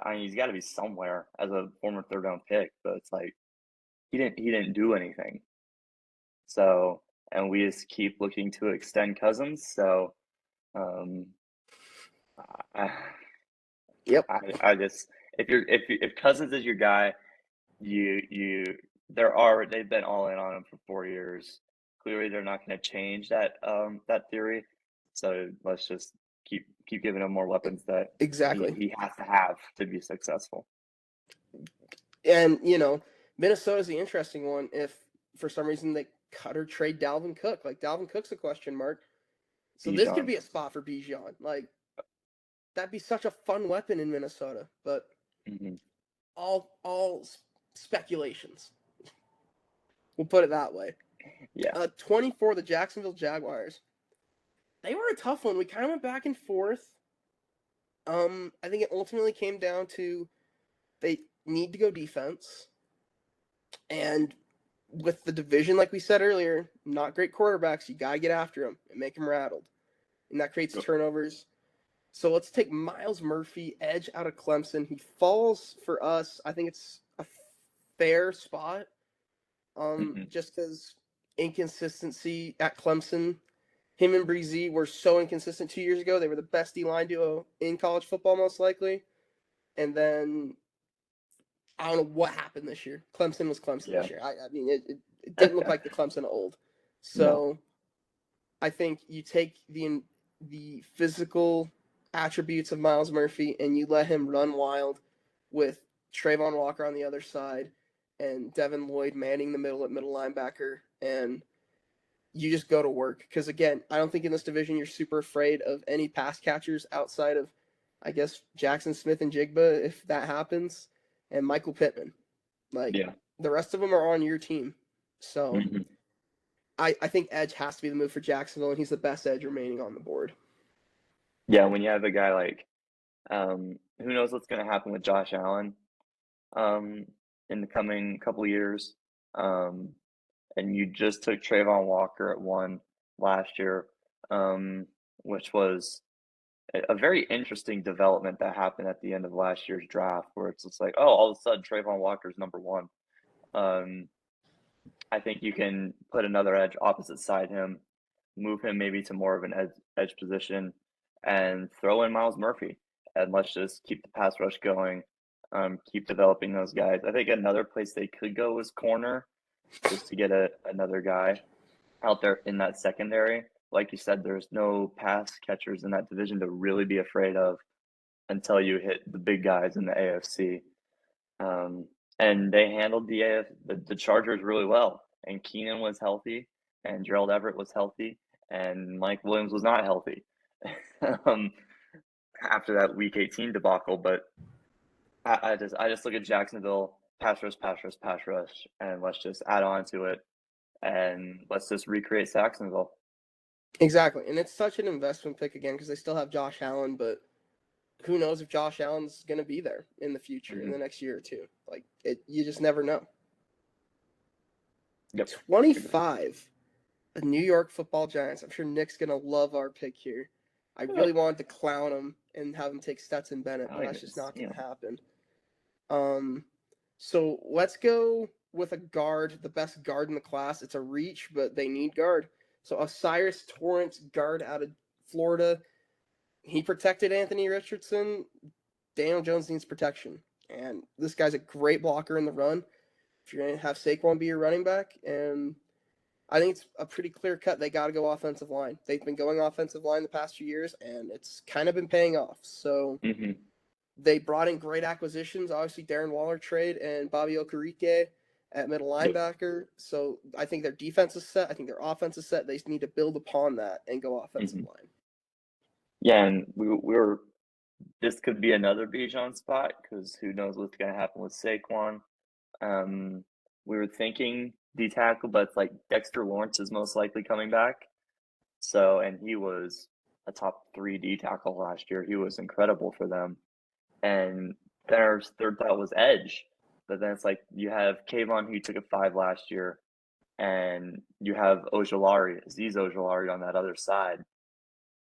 I mean, he's got to be somewhere as a former third round pick, but it's like he didn't do anything. So, and we just keep looking to extend Cousins. So, um, I, Yep, I just if Cousins is your guy, you they've been all in on him for 4 years. Clearly, they're not going to change that theory. So let's just keep giving him more weapons that exactly. he has to have to be successful. And Minnesota's the interesting one. If for some reason they cut or trade Dalvin Cook, like Dalvin Cook's a question mark. So this could Bijan. be a spot for Bijan. Like that'd be such a fun weapon in Minnesota. But Hmm. all speculations. We'll put it that way. Yeah. 24, the Jacksonville Jaguars. They were a tough one. We kind of went back and forth. I think it ultimately came down to they need to go defense, and with the division, like we said earlier, not great quarterbacks. You gotta get after them and make them rattled, and that creates turnovers. So let's take Miles Murphy, edge out of Clemson. He falls for us. I think it's a fair spot. Hmm. Just because inconsistency at Clemson. Him and Breezy were so inconsistent 2 years ago. They were the best D-line duo in college football, most likely. And then I don't know what happened this year. Clemson was Clemson Yeah. this year. I mean, it didn't look like the Clemson of old. No. So I think you take the physical attributes of Miles Murphy and you let him run wild with Trayvon Walker on the other side and Devin Lloyd manning the middle at middle linebacker, and you just go to work. Because again, I don't think in this division you're super afraid of any pass catchers outside of, I guess, Jackson Smith and Jigba if that happens, and Michael Pittman. Like Yeah. the rest of them are on your team. So Hmm. I think edge has to be the move for Jacksonville, and he's the best edge remaining on the board. Yeah. When you have a guy like, who knows what's going to happen with Josh Allen, um, in the coming couple of years. Um, and you just took Trayvon Walker at one last year, um, which was a very interesting development that happened at the end of last year's draft, where it's just like, oh, all of a sudden Trayvon Walker's number one. Um, I think you can put another edge opposite side him, move him maybe to more of an edge position, and throw in Miles Murphy. And let's just keep the pass rush going, keep developing those guys. I think another place they could go is corner, just to get another guy out there in that secondary. Like you said, there's no pass catchers in that division to really be afraid of until you hit the big guys in the AFC. Um, and they handled the Chargers really well. And Keenan was healthy, and Gerald Everett was healthy, and Mike Williams was not healthy um, after that Week 18 debacle. But I just look at Jacksonville, pass rush, pass rush, pass rush, and let's just add on to it, and let's just recreate Jacksonville. Exactly, and it's such an investment pick again because they still have Josh Allen, but who knows if Josh Allen's going to be there in the future in Hmm. the next year or two? Like you just never know. Yep. 25, the New York Football Giants. I'm sure Nick's going to love our pick here. I really wanted to clown him and have him take Stetson Bennett, I but mean, that's just it's, not going to happen. Um, so let's go with a guard, the best guard in the class. It's a reach, but they need guard. So Osiris Torrance, guard out of Florida. He protected Anthony Richardson. Daniel Jones needs protection. And this guy's a great blocker in the run. If you're going to have Saquon be your running back, and I think it's a pretty clear cut. They got to go offensive line. They've been going offensive line the past few years, and it's kind of been paying off. So hmm they brought in great acquisitions. Obviously, Darren Waller trade and Bobby Okereke at middle Yep. linebacker. So I think their defense is set. I think their offense is set. They just need to build upon that and go offensive hmm line. Yeah, and we were this could be another Bijan spot because who knows what's going to happen with Saquon. Um, we were thinking D tackle, but it's like Dexter Lawrence is most likely coming back. So, and he was a top 3 D tackle last year. He was incredible for them. And then our third thought was edge. But then it's like you have Kayvon who took a 5 last year, and you have Aziz Ojolari on that other side.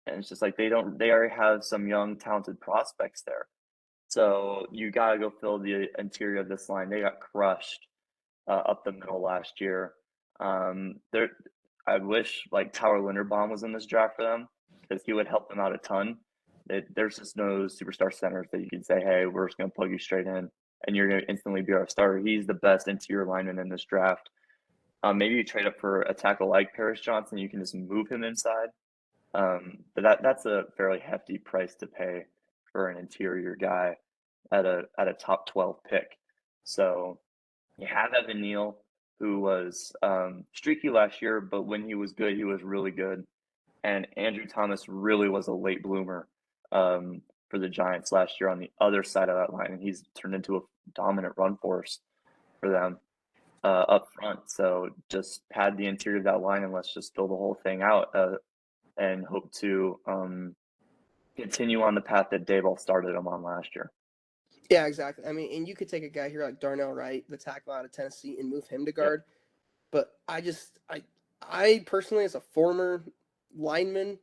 And it's just like they already have some young, talented prospects there. So you got to go fill the interior of this line. They got crushed up the middle last year. There, I wish like Tyler Linderbaum was in this draft for them because he would help them out a ton. There's just no superstar centers that you can say, hey, we're just going to plug you straight in and you're going to instantly be our starter. He's the best interior lineman in this draft. Maybe you trade up for a tackle like Paris Johnson. You can just move him inside. But that's a fairly hefty price to pay for an interior guy at a top 12 pick. So you have Evan Neal, who was streaky last year, but when he was good, he was really good. And Andrew Thomas really was a late bloomer for the Giants last year on the other side of that line, and he's turned into a dominant run force for them up front. So just pad the interior of that line and let's just fill the whole thing out and hope to continue on the path that Daboll started him on last year. Yeah, exactly. I mean, and you could take a guy here like Darnell Wright, the tackle out of Tennessee, and move him to guard. Yep. But I personally, as a former lineman,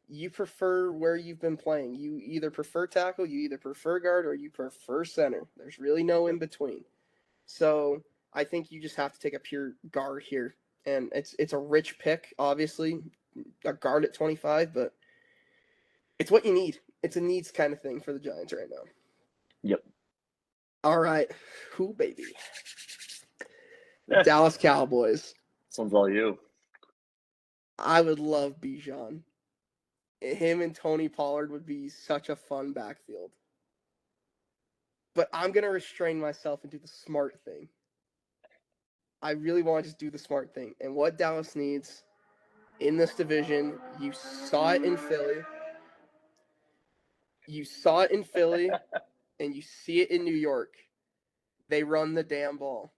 you prefer where you've been playing. You either prefer tackle, you either prefer guard, or you prefer center. There's really no in between. So I think you just have to take a pure guard here, and it's a rich pick, obviously, a guard at 25, but it's what you need. It's a needs kind of thing for the Giants right now. Yep. All right, who baby? Dallas Cowboys. This one's all you. I would love Bijan. Him and Tony Pollard would be such a fun backfield. But I'm going to restrain myself and do the smart thing. I really want to just do the smart thing. And what Dallas needs in this division, you saw it in Philly. You saw it in Philly, and you see it in New York. They run the damn ball.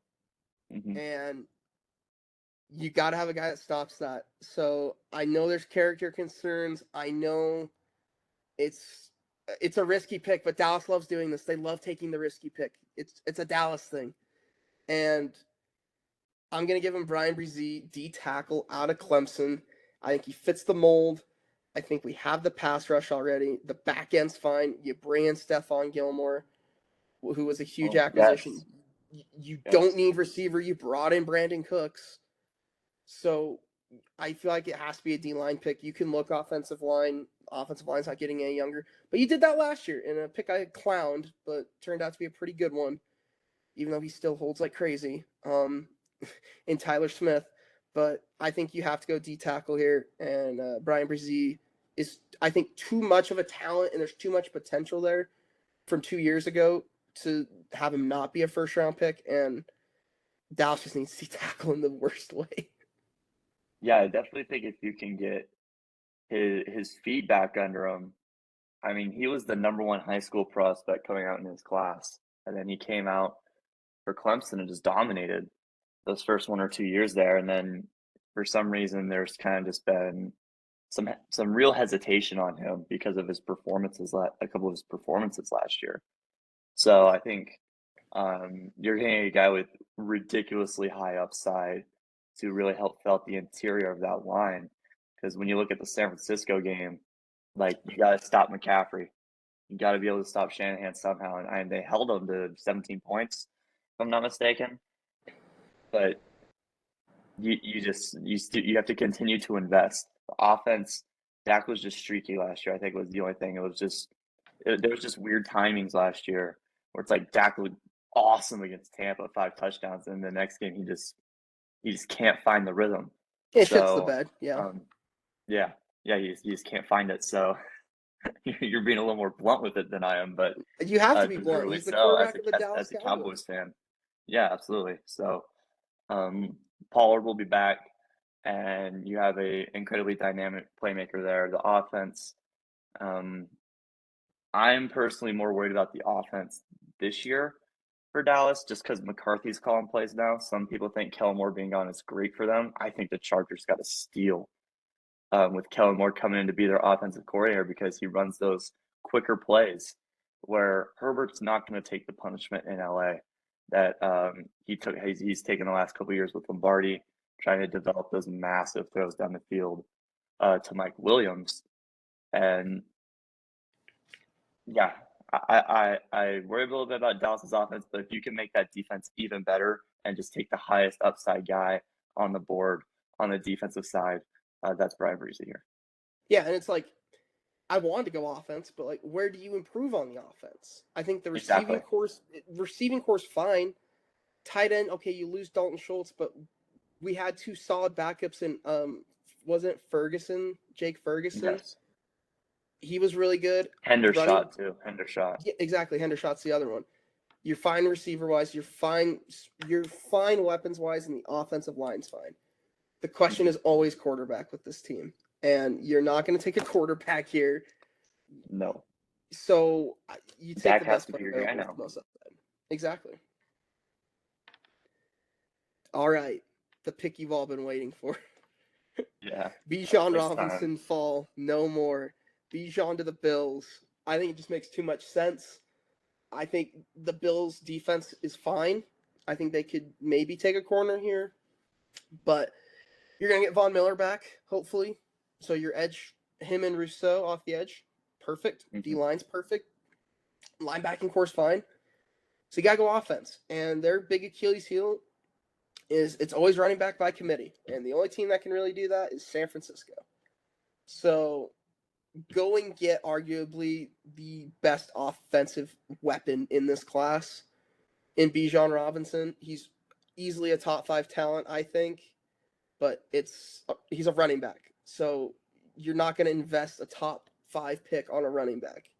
Mm-hmm. And you got to have a guy that stops that. So I know there's character concerns. I know it's a risky pick, but Dallas loves doing this. They love taking the risky pick. It's a Dallas thing. And I'm going to give him Brian Brzee, D tackle out of Clemson. I think he fits the mold. I think we have the pass rush already. The back end's fine. You bring in Stephon Gilmore, who was a huge acquisition. Yes. You don't need receiver. You brought in Brandon Cooks. So I feel like it has to be a D-line pick. You can look offensive line. Offensive line's not getting any younger. But you did that last year in a pick I clowned, but turned out to be a pretty good one, even though he still holds like crazy. In Tyler Smith, but I think you have to go D-tackle here, and Brian Brzee is, I think, too much of a talent, and there's too much potential there from 2 years ago to have him not be a first-round pick, and Dallas just needs D-tackle in the worst way. Yeah, I definitely think if you can get his feet back under him, I mean, he was the number 1 high school prospect coming out in his class, and then he came out for Clemson and just dominated those first 1 or 2 years there, and then for some reason there's kind of just been some real hesitation on him because of his performances, a couple of his performances last year. So I think you're getting a guy with ridiculously high upside to really help fill out the interior of that line. Because when you look at the San Francisco game, like you got to stop McCaffrey, you got to be able to stop Shanahan somehow, and they held him to 17 points, if I'm not mistaken. But you have to continue to invest. The offense, Dak was just streaky last year. I think was the only thing. It was just there was just weird timings last year where it's like Dak looked awesome against Tampa, 5 touchdowns, and the next game he just can't find the rhythm. It shits the bed, yeah. You just can't find it. So you're being a little more blunt with it than I am, but you have to be blunt. He's the quarterback of the Dallas Cowboys fan. Yeah, absolutely. So Pollard will be back, and you have a incredibly dynamic playmaker there. The offense, I'm personally more worried about the offense this year for Dallas, just because McCarthy's calling plays now. Some people think Kellen Moore being gone is great for them. I think the Chargers got a steal with Kellen Moore coming in to be their offensive coordinator because he runs those quicker plays where Herbert's not going to take the punishment in LA that he took. He's taken the last couple of years with Lombardi, trying to develop those massive throws down the field to Mike Williams, and yeah, I worry a little bit about Dallas's offense, but if you can make that defense even better and just take the highest upside guy on the board on the defensive side, that's Brian Breeze here. Yeah, and it's like I wanted to go offense, but like, where do you improve on the offense? I think the Exactly. receiving course fine. Tight end, okay, you lose Dalton Schultz, but we had two solid backups in wasn't Ferguson, Jake Ferguson. Yes. He was really good. Hendershot too. Hendershot. Yeah, exactly. Hendershot's the other one. You're fine receiver wise. You're fine weapons wise, and the offensive line's fine. The question is always quarterback with this team, and you're not going to take a quarterback here. No. So you take Dak the has best to be player your guy available now. with the most upside. Exactly. All right, the pick you've all been waiting for. Yeah. Bijan This Robinson time. fall, no more. Bijan to the Bills. I think it just makes too much sense. I think the Bills' defense is fine. I think they could maybe take a corner here, but you're gonna get Von Miller back, hopefully. So your edge, him and Rousseau off the edge, perfect. D line's perfect. Linebacking course fine. So you gotta go offense, and their big Achilles heel is it's always running back by committee, and the only team that can really do that is San Francisco. So go and get arguably the best offensive weapon in this class in Bijan Robinson. He's easily a top 5 talent, I think, but he's a running back. So you're not going to invest a top 5 pick on a running back.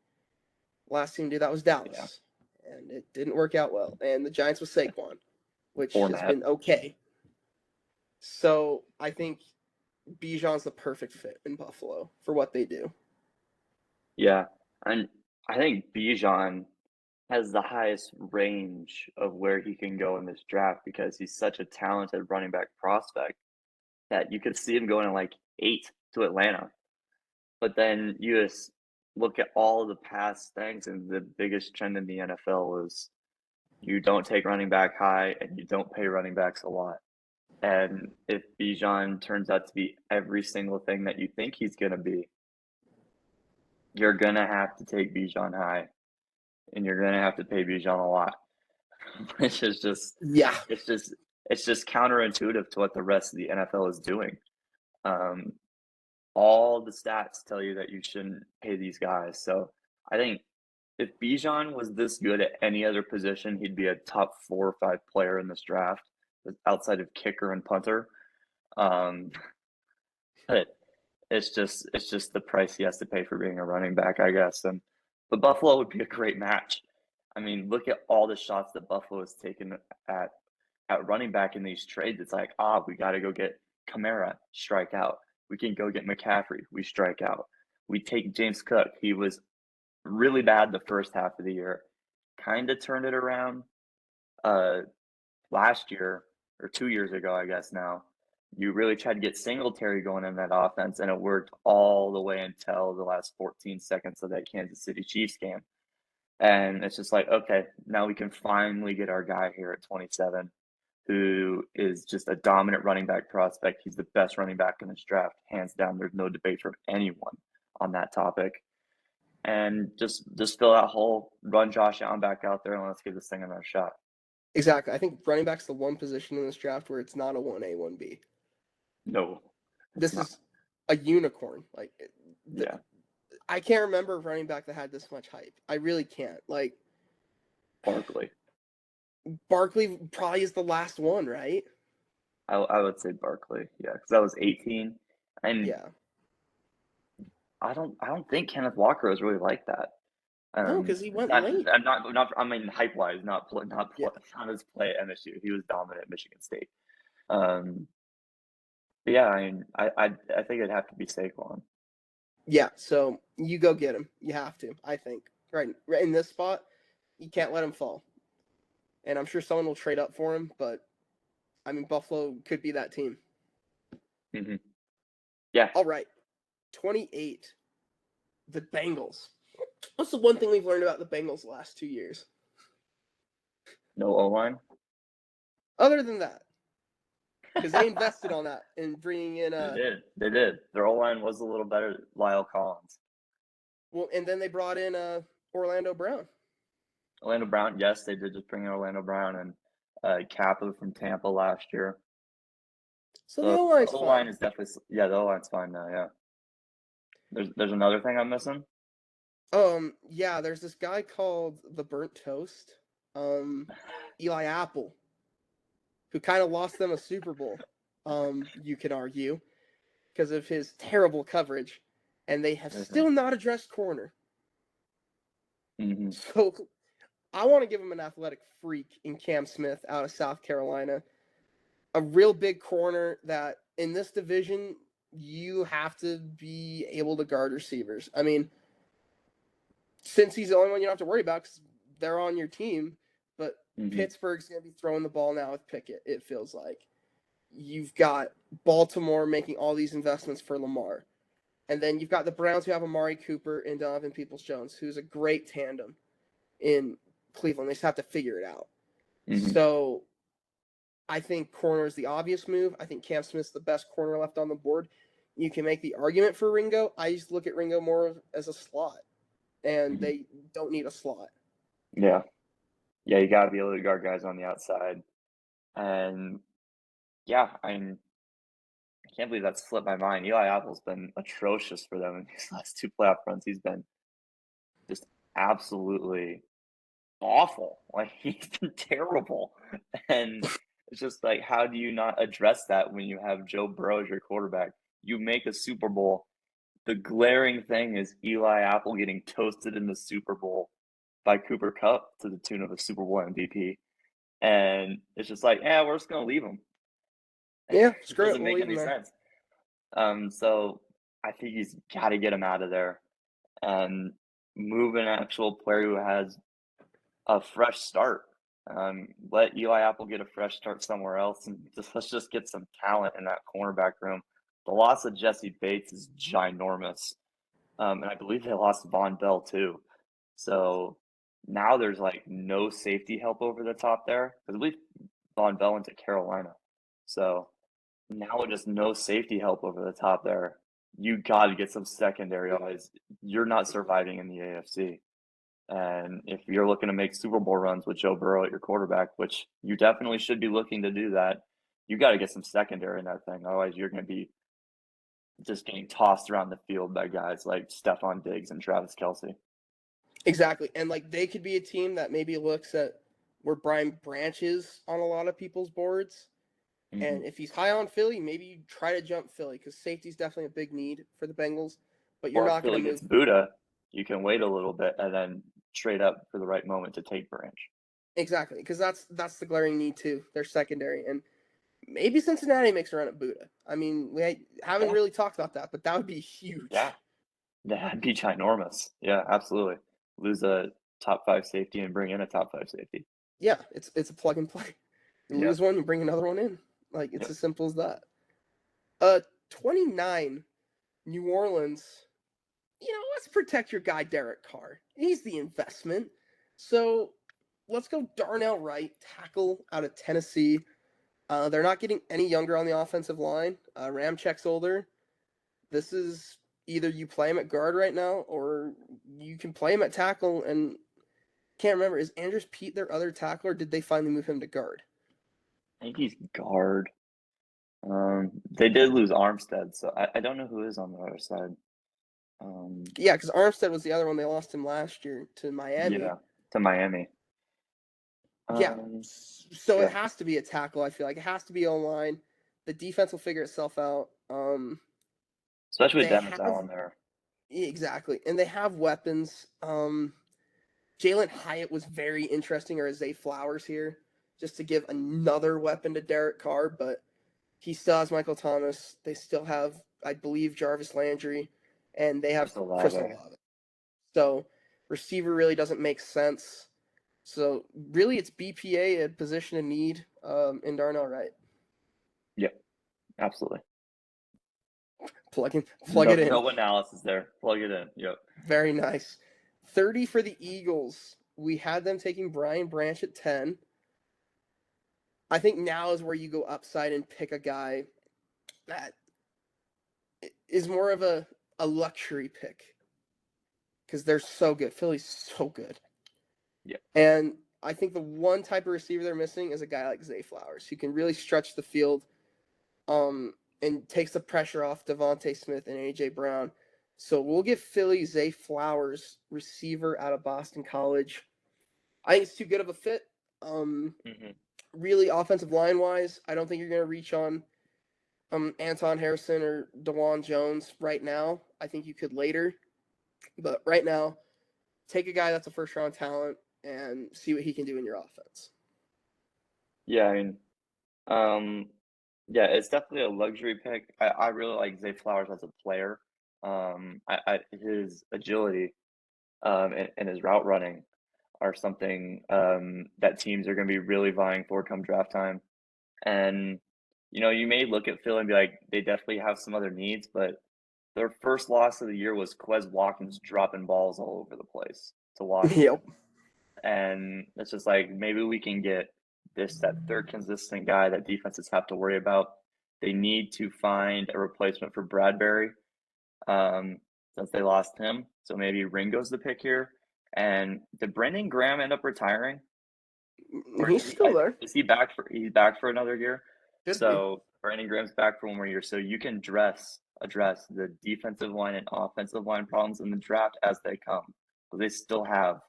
Last team to do that was Dallas, and it didn't work out well. And the Giants was Saquon, which has been okay. So I think Bijan's the perfect fit in Buffalo for what they do. Yeah. And I think Bijan has the highest range of where he can go in this draft because he's such a talented running back prospect that you could see him going at like 8 to Atlanta. But then you just look at all the past things, and the biggest trend in the NFL is you don't take running back high and you don't pay running backs a lot. And if Bijan turns out to be every single thing that you think he's going to be, you're going to have to take Bijan high and you're going to have to pay Bijan a lot, which is just, Yeah. it's just counterintuitive to what the rest of the NFL is doing. All the stats tell you that you shouldn't pay these guys. So I think if Bijan was this good at any other position, he'd be a top 4 or 5 player in this draft outside of kicker and punter. But it's just the price he has to pay for being a running back, I guess. And the Buffalo would be a great match. I mean, look at all the shots that Buffalo has taken at running back in these trades. It's like, we got to go get Kamara, strike out. We can go get McCaffrey, we strike out. We take James Cook. He was really bad the first half of the year. Kind of turned it around last year or 2 years ago, I guess now. You really tried to get Singletary going in that offense, and it worked all the way until the last 14 seconds of that Kansas City Chiefs game. And it's just like, okay, now we can finally get our guy here at 27 who is just a dominant running back prospect. He's the best running back in this draft, hands down. There's no debate from anyone on that topic. And just fill that hole, run Josh Allen back out there, and let's give this thing another shot. Exactly. I think running back's the one position in this draft where it's not a 1A, 1B. No. This is a unicorn. Like, yeah. I can't remember a running back that had this much hype. I really can't. Like, Barkley probably is the last one, right? I would say Barkley, yeah, because that was 18, and yeah, I don't think Kenneth Walker was really like that. No, because he went not, late. not. I mean, hype wise, not his play at MSU. He was dominant at Michigan State. But yeah, I mean, I think it'd have to be Saquon. Yeah, so you go get him. You have to, I think. right in this spot, you can't let him fall. And I'm sure someone will trade up for him, but I mean, Buffalo could be that team. Mm-hmm. Yeah. All right, 28. The Bengals. What's the one thing we've learned about the Bengals the last 2 years? No O-line? Other than that, because they invested on that in bringing in They did. They did. Their O-line was a little better. Lyle Collins. well, and then they brought in Orlando Brown. Orlando Brown, yes, they did just bring in Orlando Brown and Kappa from Tampa last year. So the So O the line's O-line fine. is definitely, yeah, the O-line's fine now, yeah. There's another thing I'm missing? Yeah, there's this guy called the Burnt Toast, Eli Apple, who kind of lost them a Super Bowl. You could argue because of his terrible coverage, and they have Mm-hmm. still not addressed corner. Mm-hmm. So I want to give him an athletic freak in Cam Smith out of South Carolina, a real big corner that in this division you have to be able to guard receivers. I mean, since he's the only one you don't have to worry about because they're on your team, but Mm-hmm. Pittsburgh's going to be throwing the ball now with Pickett, it feels like. You've got Baltimore making all these investments for Lamar. And then you've got the Browns who have Amari Cooper and Donovan Peoples-Jones, who's a great tandem in Cleveland. They just have to figure it out. Mm-hmm. So I think corner is the obvious move. I think Cam Smith's the best corner left on the board. You can make the argument for Ringo. I just look at Ringo more as a slot, and Mm-hmm. they don't need a slot. Yeah. Yeah, you got to be able to guard guys on the outside. And yeah, I can't believe that slipped my mind. Eli Apple's been atrocious for them in these last two playoff runs. He's been just absolutely awful. Like, he's been terrible. And it's just like, how do you not address that when you have Joe Burrow as your quarterback? You make a Super Bowl. The glaring thing is Eli Apple getting toasted in the Super Bowl by Cooper Kupp to the tune of a Super Bowl MVP. And it's just like, yeah, we're just going to leave him. Yeah, It screw it. doesn't We'll make leave him any there. sense. So I think he's got to get him out of there and move an actual player who has a fresh start. Let Eli Apple get a fresh start somewhere else, and let's just get some talent in that cornerback room. The loss of Jesse Bates is ginormous, and I believe they lost Von Bell too. So now there's like no safety help over the top there because I believe Von Bell went to Carolina. So now with just no safety help over the top there, you got to get some secondary. Otherwise, you're not surviving in the AFC. And if you're looking to make Super Bowl runs with Joe Burrow at your quarterback, which you definitely should be looking to do that, you got to get some secondary in that thing. Otherwise, you're going to be just getting tossed around the field by guys like Stephon Diggs and Travis Kelce. Exactly. And like they could be a team that maybe looks at where Brian Branch is on a lot of people's boards. Mm-hmm. And if he's high on Philly, maybe you try to jump Philly because safety's definitely a big need for the Bengals. But you're Or if not going Philly to gets move. Buddha, you can wait a little bit and then trade up for the right moment to take Branch. Exactly, because that's the glaring need too. They're secondary, and maybe Cincinnati makes a run at Buddha. I mean, we haven't really talked about that, but that would be huge. Yeah, that'd be ginormous. Yeah, absolutely. Lose a top 5 safety and bring in a top 5 safety. Yeah, it's a plug and play. You lose one, you bring another one in. Like it's as simple as that. 29, New Orleans. Let's protect your guy Derek Carr. He's the investment. So let's go Darnell Wright, tackle out of Tennessee. They're not getting any younger on the offensive line. Ramchek's older. This is either you play him at guard right now, or you can play him at tackle. And can't remember, is Andrews Pete their other tackle, or did they finally move him to guard? I think he's guard. They did lose Armstead, so I don't know who is on the other side. Yeah, because Armstead was the other one. They lost him last year to Miami. Yeah, to Miami. Yeah, so yeah. it has to be a tackle. I feel like it has to be O-line. The defense will figure itself out. Especially with Dennis Allen there. Exactly, and they have weapons. Jalen Hyatt was very interesting, or Zay Flowers here, just to give another weapon to Derek Carr, but he still has Michael Thomas. They still have, I believe, Jarvis Landry, and they have Chris Olave. Chris Olave. So Receiver really doesn't make sense. So really, it's BPA, a position of need, in Darnell Wright. Yep, absolutely. Plug No, it in. no analysis there. Plug it in. Yep. Very nice. 30 for the Eagles. We had them taking Brian Branch at 10. I think now is where you go upside and pick a guy that is more of a luxury pick because they're so good. Philly's so good. Yep. And I think the one type of receiver they're missing is a guy like Zay Flowers who can really stretch the field, and takes the pressure off Devontae Smith and A.J. Brown. So we'll give Philly Zay Flowers, receiver out of Boston College. I think it's too good of a fit. Really, offensive line wise, I don't think you're going to reach on Anton Harrison or DeJuan Jones right now. I think you could later. But right now, take a guy that's a first round talent and see what he can do in your offense. Yeah, I mean, yeah, it's definitely a luxury pick. I really like Zay Flowers as a player. His agility, and his route running are something that teams are going to be really vying for come draft time. And you may look at Phil and be like, they definitely have some other needs, but their first loss of the year was Quez Watkins dropping balls all over the place to Washington. Yep. And it's just like maybe we can get that third consistent guy that defenses have to worry about. They need to find a replacement for Bradbury, since they lost him. So maybe Ringo's the pick here. And did Brendan Graham end up retiring? Or He's still there. is he back for? He's back for another year. Could So Brandon Graham's back for one more year. So you can address the defensive line and offensive line problems in the draft as they come. But they still have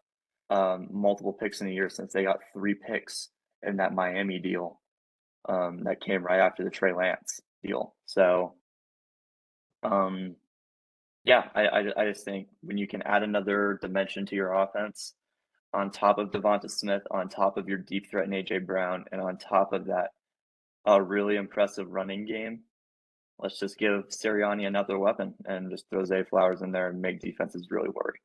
multiple picks in a year since they got 3 picks in that Miami deal that came right after the Trey Lance deal. So yeah, I just think when you can add another dimension to your offense on top of Devonta Smith, on top of your deep threat in A.J. Brown, and on top of that, a really impressive running game. Let's just give Sirianni another weapon and just throw Zay Flowers in there and make defenses really worry.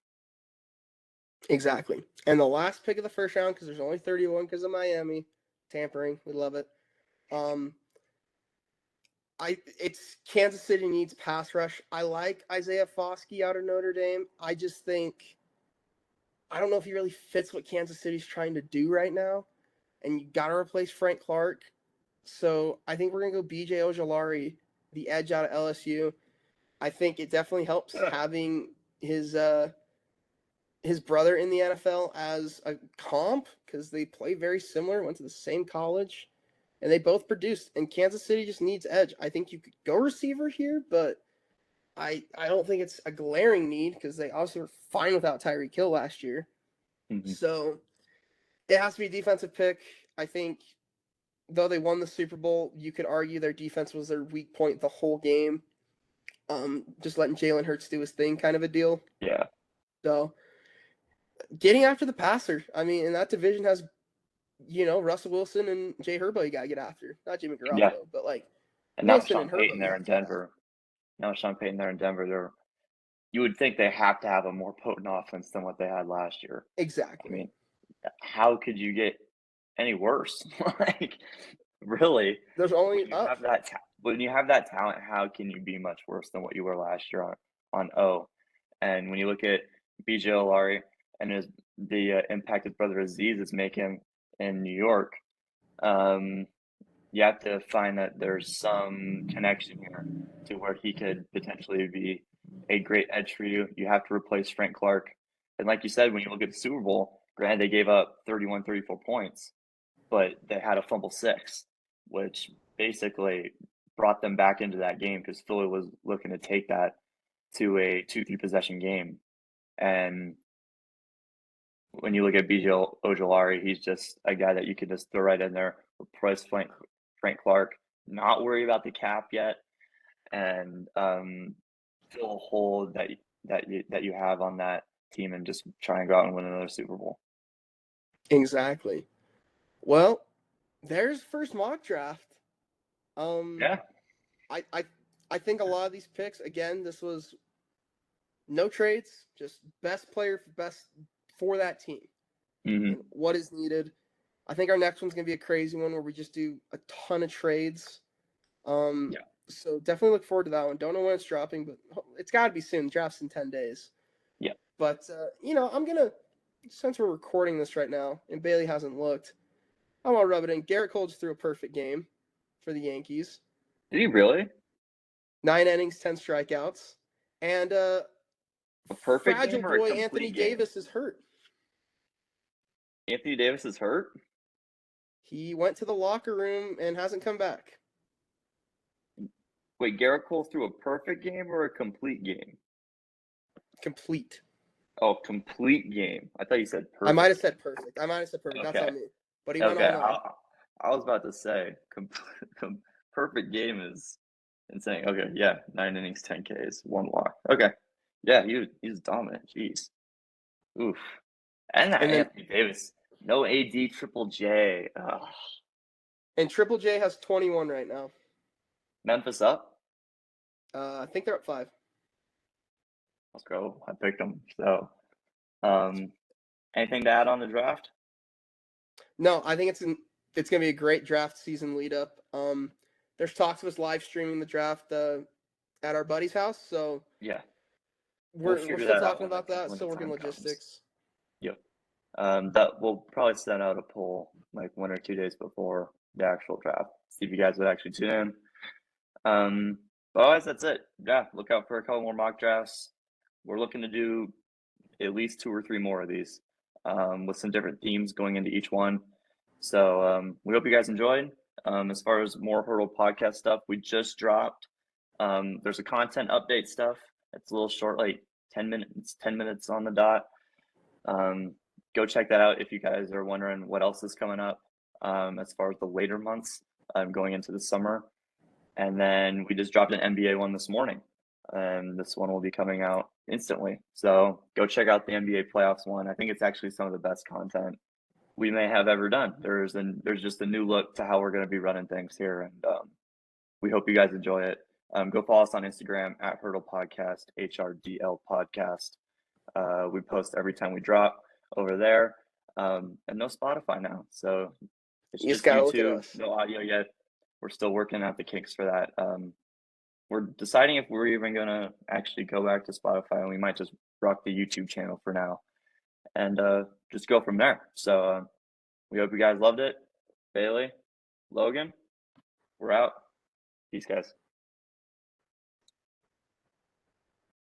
Exactly. And the last pick of the first round, because there's only 31 because of Miami tampering. We love it. It's Kansas City needs pass rush. I like Isaiah Foskey out of Notre Dame. I just think I don't know if he really fits what Kansas City's trying to do right now. And you got to replace Frank Clark. So I think we're going to go B.J. Ojolari, the edge out of LSU. I think it definitely helps having his brother in the NFL as a comp because they play very similar, went to the same college, and they both produced. And Kansas City just needs edge. I think you could go receiver here, but I don't think it's a glaring need because they obviously were fine without Tyreek Hill last year. Mm-hmm. So it has to be a defensive pick. I think though they won the Super Bowl, you could argue their defense was their weak point the whole game. Just letting Jalen Hurts do his thing kind of a deal. Yeah. So getting after the passer. I mean, and that division has, Russell Wilson and Jay Herbo you got to get after. Not Jimmy Garoppolo, Yeah. but like And now Wilson Sean and Herbo. Payton there in Denver. You would think they have to have a more potent offense than what they had last year. Exactly. I mean, how could you get any worse? Like, really? There's only when you have that talent, how can you be much worse than what you were last year on O? And when you look at B.J. Olari and the impact his brother Aziz is making in New York, you have to find that there's some connection here to where he could potentially be a great edge for you. You have to replace Frank Clark. And like you said, when you look at the Super Bowl, granted they gave up 31, 34 points, but they had a fumble 6, which basically brought them back into that game because Philly was looking to take that to a 2-3 possession game. And when you look at B.J. Ojolari, he's just a guy that you can just throw right in there, replace Frank Clark, not worry about the cap yet, and fill a hole that you have on that team and just try and go out and win another Super Bowl. Exactly. Well, there's first mock draft. Yeah. I think a lot of these picks, again, this was No trades, just best player for that team Mm-hmm. and what is needed. I think our next one's gonna be a crazy one where we just do a ton of trades. Yeah. So definitely look forward to that one. Don't know when it's dropping, but it's got to be soon. Draft's in 10 days. Yeah. But I'm gonna, since we're recording this right now and Bailey hasn't looked, I want to rub it in. Garrett Cole just threw a perfect game for the Yankees. Did he really? 9 innings, 10 strikeouts, and A perfect fragile game or a boy Anthony complete game? Davis is hurt. Anthony Davis is hurt? He went to the locker room and hasn't come back. Wait, Garrett Cole threw a perfect game or a complete game? Complete. Oh, complete game. I thought you said perfect. I might have said perfect. That's Okay. on me. But he Okay. went all 9. I was about to say perfect game is insane. Okay, yeah, 9 innings, 10 Ks, 1 walk. Okay, yeah, he's dominant. Jeez, oof. And that And then Anthony Davis, no AD, Triple J. Ugh. and Triple J has 21 right now. Memphis up. I think they're up 5. Let's go. I picked them. So, anything to add on the draft? No, I think it's gonna be a great draft season lead up. There's talks of us live streaming the draft at our buddy's house, so Yeah, we're figure still that out talking about that. when Still the working time comes. logistics. Yep. That we'll probably send out a poll like 1 or 2 days before the actual draft. See if you guys would actually tune in. But otherwise, that's it. Yeah, look out for a couple more mock drafts. We're looking to do at least 2 or 3 more of these with some different themes going into each one. So we hope you guys enjoyed. As far as more Hurdle podcast stuff, we just dropped. There's a content update stuff. It's a little short, like 10 minutes on the dot. Go check that out if you guys are wondering what else is coming up as far as the later months going into the summer. And then we just dropped an NBA one this morning, and this one will be coming out instantly. So go check out the NBA playoffs one. I think it's actually some of the best content we may have ever done. There's just a new look to how we're going to be running things here, and we hope you guys enjoy it. Go follow us on Instagram at Hurdle Podcast, HRDL Podcast. We post every time we drop over there, and no Spotify now, so it's You just just gotta look at YouTube, us. no audio yet. We're still working out the kinks for that. We're deciding if we're even gonna actually go back to Spotify, and we might just rock the YouTube channel for now, and just go from there. So we hope you guys loved it. Bailey, Logan, we're out. Peace, guys.